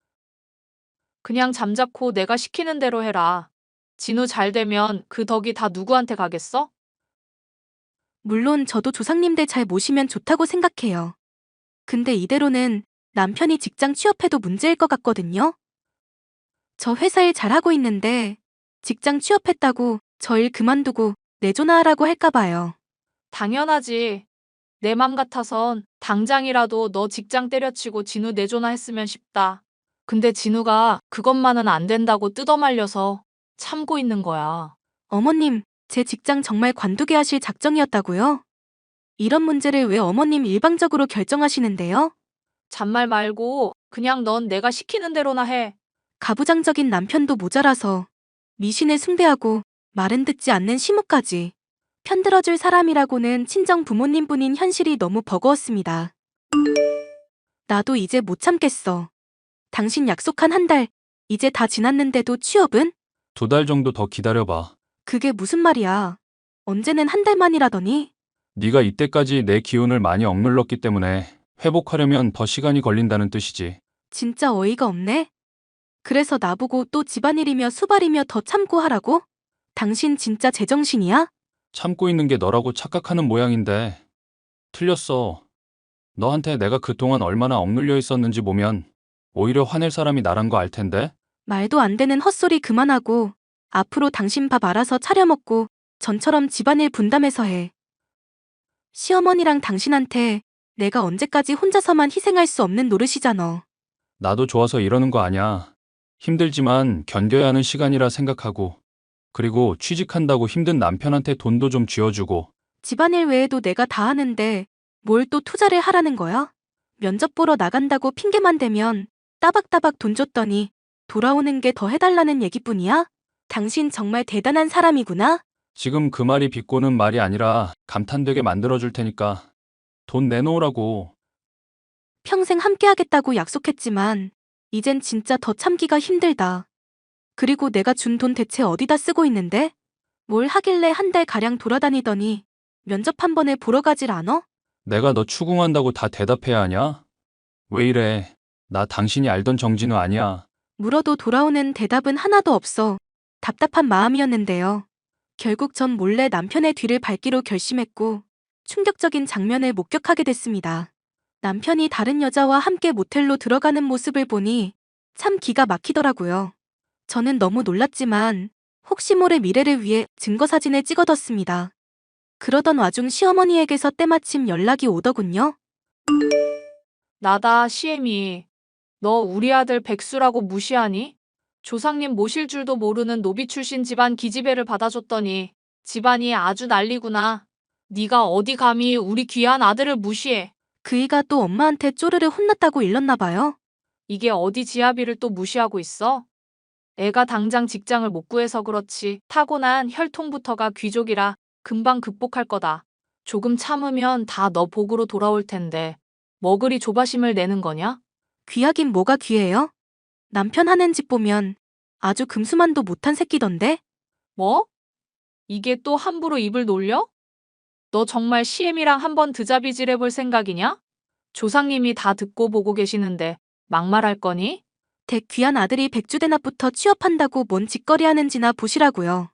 그냥 잠자코 내가 시키는 대로 해라. 진우 잘 되면 그 덕이 다 누구한테 가겠어? 물론 저도 조상님들 잘 모시면 좋다고 생각해요. 근데 이대로는 남편이 직장 취업해도 문제일 것 같거든요. 저 회사 일 잘하고 있는데 직장 취업했다고 저 일 그만두고 내조나하라고 할까 봐요. 당연하지. 내 맘 같아선 당장이라도 너 직장 때려치고 진우 내조나 했으면 싶다. 근데 진우가 그것만은 안 된다고 뜯어말려서 참고 있는 거야. 어머님, 제 직장 정말 관두게 하실 작정이었다고요? 이런 문제를 왜 어머님 일방적으로 결정하시는데요? 잔말 말고 그냥 넌 내가 시키는 대로나 해. 가부장적인 남편도 모자라서 미신을 숭배하고 말은 듣지 않는 시무까지 편들어줄 사람이라고는 친정 부모님뿐인 현실이 너무 버거웠습니다. 나도 이제 못 참겠어. 당신 약속한 한 달, 이제 다 지났는데도 취업은? 2달 정도 더 기다려봐. 그게 무슨 말이야. 언제는 한 달 만이라더니? 네가 이때까지 내 기운을 많이 억눌렀기 때문에 회복하려면 더 시간이 걸린다는 뜻이지. 진짜 어이가 없네. 그래서 나보고 또 집안일이며 수발이며 더 참고 하라고? 당신 진짜 제정신이야? 참고 있는 게 너라고 착각하는 모양인데 틀렸어. 너한테 내가 그동안 얼마나 억눌려 있었는지 보면 오히려 화낼 사람이 나란 거 알 텐데? 말도 안 되는 헛소리 그만하고 앞으로 당신 밥 알아서 차려 먹고 전처럼 집안일 분담해서 해. 시어머니랑 당신한테 내가 언제까지 혼자서만 희생할 수 없는 노릇이잖아. 나도 좋아서 이러는 거 아냐. 힘들지만 견뎌야 하는 시간이라 생각하고, 그리고 취직한다고 힘든 남편한테 돈도 좀 쥐어주고. 집안일 외에도 내가 다 하는데 뭘 또 투자를 하라는 거야? 면접 보러 나간다고 핑계만 대면 따박따박 돈 줬더니 돌아오는 게 더 해달라는 얘기뿐이야? 당신 정말 대단한 사람이구나. 지금 그 말이 비꼬는 말이 아니라 감탄되게 만들어줄 테니까 돈 내놓으라고. 평생 함께하겠다고 약속했지만 이젠 진짜 더 참기가 힘들다. 그리고 내가 준 돈 대체 어디다 쓰고 있는데? 뭘 하길래 한 달 가량 돌아다니더니 면접 한 번에 보러 가질 않아? 내가 너 추궁한다고 다 대답해야 하냐? 왜 이래? 나 당신이 알던 정진우 아니야. 물어도 돌아오는 대답은 하나도 없어 답답한 마음이었는데요. 결국 전 몰래 남편의 뒤를 밟기로 결심했고 충격적인 장면을 목격하게 됐습니다. 남편이 다른 여자와 함께 모텔로 들어가는 모습을 보니 참 기가 막히더라고요. 저는 너무 놀랐지만 혹시 모를 미래를 위해 증거사진을 찍어뒀습니다. 그러던 와중 시어머니에게서 때마침 연락이 오더군요. 나다, 시애미. 너 우리 아들 백수라고 무시하니? 조상님 모실 줄도 모르는 노비 출신 집안 기집애를 받아줬더니 집안이 아주 난리구나. 네가 어디 감히 우리 귀한 아들을 무시해. 그이가 또 엄마한테 쪼르르 혼났다고 일렀나 봐요. 이게 어디 지아비를 또 무시하고 있어? 애가 당장 직장을 못 구해서 그렇지 타고난 혈통부터가 귀족이라 금방 극복할 거다. 조금 참으면 다 너 복으로 돌아올 텐데 뭐 그리 조바심을 내는 거냐? 귀하긴 뭐가 귀해요? 남편 하는 짓 보면 아주 금수만도 못한 새끼던데? 뭐? 이게 또 함부로 입을 놀려? 너 정말 시엠이랑 한번 드자비질 해볼 생각이냐? 조상님이 다 듣고 보고 계시는데 막말할 거니? 댁 귀한 아들이 백주대낮부터 취업한다고 뭔 짓거리 하는지나 보시라고요.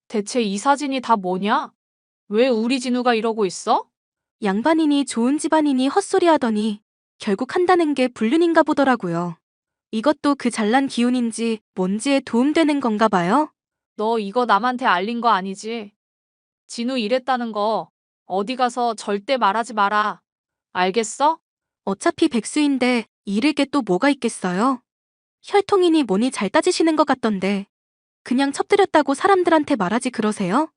대체 이 사진이 다 뭐냐? 왜 우리 진우가 이러고 있어? 양반이니 좋은 집안이니 헛소리 하더니 결국 한다는 게 불륜인가 보더라고요. 이것도 그 잘난 기운인지 뭔지에 도움되는 건가 봐요. 너 이거 남한테 알린 거 아니지? 진우 이랬다는 거 어디 가서 절대 말하지 마라. 알겠어? 어차피 백수인데 잃을 게 또 뭐가 있겠어요? 혈통이니 뭐니 잘 따지시는 것 같던데 그냥 첩들였다고 사람들한테 말하지 그러세요?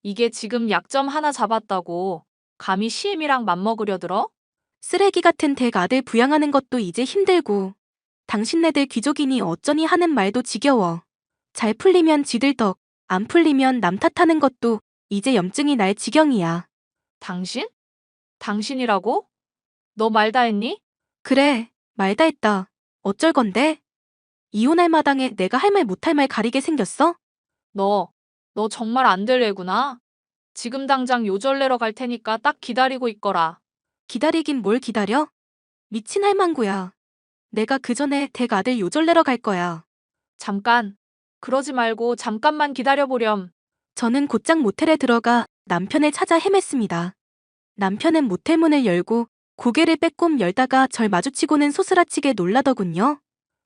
이게 지금 약점 하나 잡았다고 감히 시엠이랑 맘먹으려 들어? 쓰레기 같은 댁 아들 부양하는 것도 이제 힘들고 당신네들 귀족이니 어쩌니 하는 말도 지겨워. 잘 풀리면 지들 덕, 안 풀리면 남 탓하는 것도 이제 염증이 날 지경이야. 당신? 당신이라고? 너 말 다 했니? 그래, 말 다 했다. 어쩔 건데? 이혼할 마당에 내가 할 말 못할 말 가리게 생겼어? 너 정말 안 될 애구나. 지금 당장 요절 내러 갈 테니까 딱 기다리고 있거라. 기다리긴 뭘 기다려? 미친 할망구야. 내가 그 전에 댁 아들 요절 내러 갈 거야. 잠깐. 그러지 말고 잠깐만 기다려보렴. 저는 곧장 모텔에 들어가 남편을 찾아 헤맸습니다. 남편은 모텔 문을 열고 고개를 빼꼼 열다가 절 마주치고는 소스라치게 놀라더군요.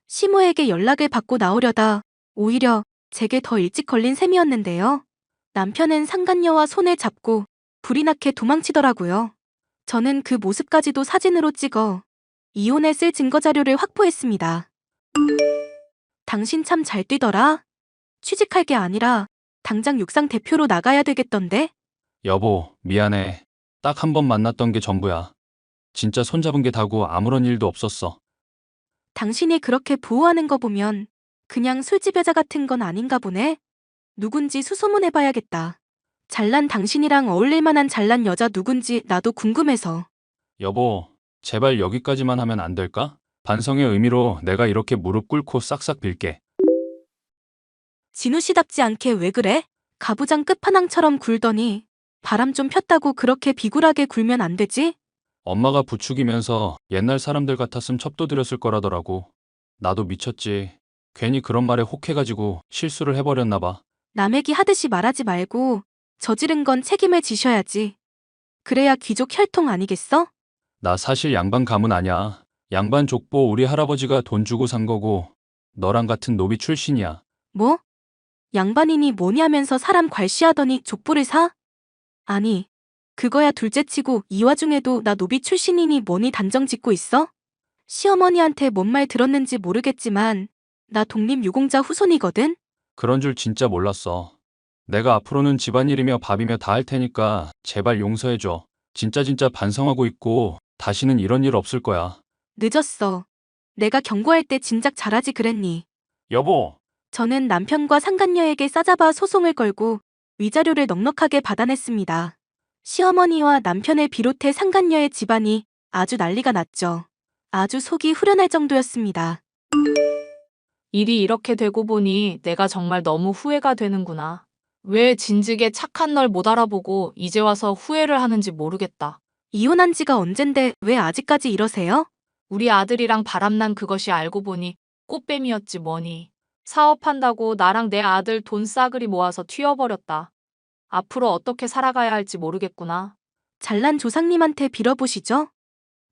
시모에게 연락을 받고 나오려다 오히려 제게 더 일찍 걸린 셈이었는데요. 남편은 상간녀와 손을 잡고 불이 나게 도망치더라고요. 저는 그 모습까지도 사진으로 찍어 이혼에 쓸 증거 자료를 확보했습니다. 당신 참 잘 뛰더라. 취직할 게 아니라 당장 육상 대표로 나가야 되겠던데? 여보, 미안해. 딱 한 번 만났던 게 전부야. 진짜 손잡은 게 다고 아무런 일도 없었어. 당신이 그렇게 보호하는 거 보면 그냥 술집 여자 같은 건 아닌가 보네. 누군지 수소문해봐야겠다. 잘난 당신이랑 어울릴 만한 잘난 여자 누군지 나도 궁금해서. 여보, 제발 여기까지만 하면 안 될까? 반성의 의미로 내가 이렇게 무릎 꿇고 싹싹 빌게. 진우 씨답지 않게 왜 그래? 가부장 끝판왕처럼 굴더니 바람 좀 폈다고 그렇게 비굴하게 굴면 안 되지? 엄마가 부추기면서 옛날 사람들 같았음 첩도드렸을 거라더라고. 나도 미쳤지. 괜히 그런 말에 혹해가지고 실수를 해버렸나 봐. 남 얘기 하듯이 말하지 말고 저지른 건 책임을 지셔야지. 그래야 귀족 혈통 아니겠어? 나 사실 양반 가문 아냐. 양반 족보 우리 할아버지가 돈 주고 산 거고 너랑 같은 노비 출신이야. 뭐? 양반이니 뭐니 하면서 사람 괄시하더니 족보를 사? 아니, 그거야 둘째치고 이 와중에도 나 노비 출신이니 뭐니 단정 짓고 있어? 시어머니한테 뭔 말 들었는지 모르겠지만 나 독립유공자 후손이거든? 그런 줄 진짜 몰랐어. 내가 앞으로는 집안일이며 밥이며 다 할 테니까 제발 용서해줘. 진짜 반성하고 있고 다시는 이런 일 없을 거야. 늦었어. 내가 경고할 때 진작 잘하지 그랬니? 여보, 저는 남편과 상간녀에게 싸잡아 소송을 걸고 위자료를 넉넉하게 받아냈습니다. 시어머니와 남편을 비롯해 상간녀의 집안이 아주 난리가 났죠. 아주 속이 후련할 정도였습니다. 일이 이렇게 되고 보니 내가 정말 너무 후회가 되는구나. 왜 진즉에 착한 널 못 알아보고 이제 와서 후회를 하는지 모르겠다. 이혼한 지가 언젠데 왜 아직까지 이러세요? 우리 아들이랑 바람난 그것이 알고 보니 꽃뱀이었지 뭐니. 사업한다고 나랑 내 아들 돈 싸그리 모아서 튀어버렸다. 앞으로 어떻게 살아가야 할지 모르겠구나. 잘난 조상님한테 빌어보시죠.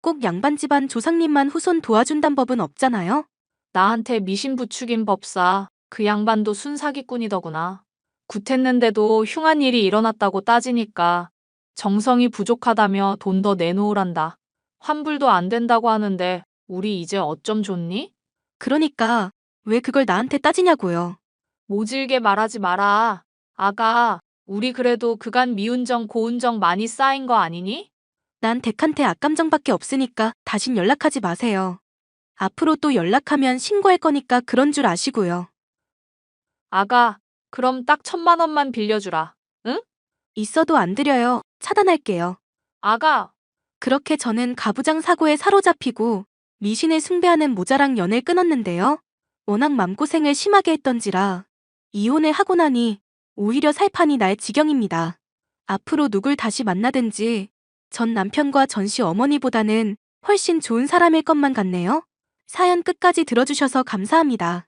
꼭 양반 집안 조상님만 후손 도와준단 법은 없잖아요. 나한테 미신 부추긴 법사, 그 양반도 순사기꾼이더구나. 굿했는데도 흉한 일이 일어났다고 따지니까 정성이 부족하다며 돈 더 내놓으란다. 환불도 안 된다고 하는데 우리 이제 어쩜 좋니? 그러니까 왜 그걸 나한테 따지냐고요. 모질게 말하지 마라. 아가, 우리 그래도 그간 미운정 고운정 많이 쌓인 거 아니니? 난 댁한테 악감정밖에 없으니까 다신 연락하지 마세요. 앞으로 또 연락하면 신고할 거니까 그런 줄 아시고요. 아가, 그럼 딱 1,000만 원만 빌려주라. 응? 있어도 안 드려요. 차단할게요. 아가, 그렇게 저는 가부장 사고에 사로잡히고 미신을 숭배하는 모자랑 연을 끊었는데요. 워낙 맘고생을 심하게 했던지라 이혼을 하고 나니 오히려 살판이 날 지경입니다. 앞으로 누굴 다시 만나든지 전 남편과 전시 어머니보다는 훨씬 좋은 사람일 것만 같네요. 사연 끝까지 들어주셔서 감사합니다.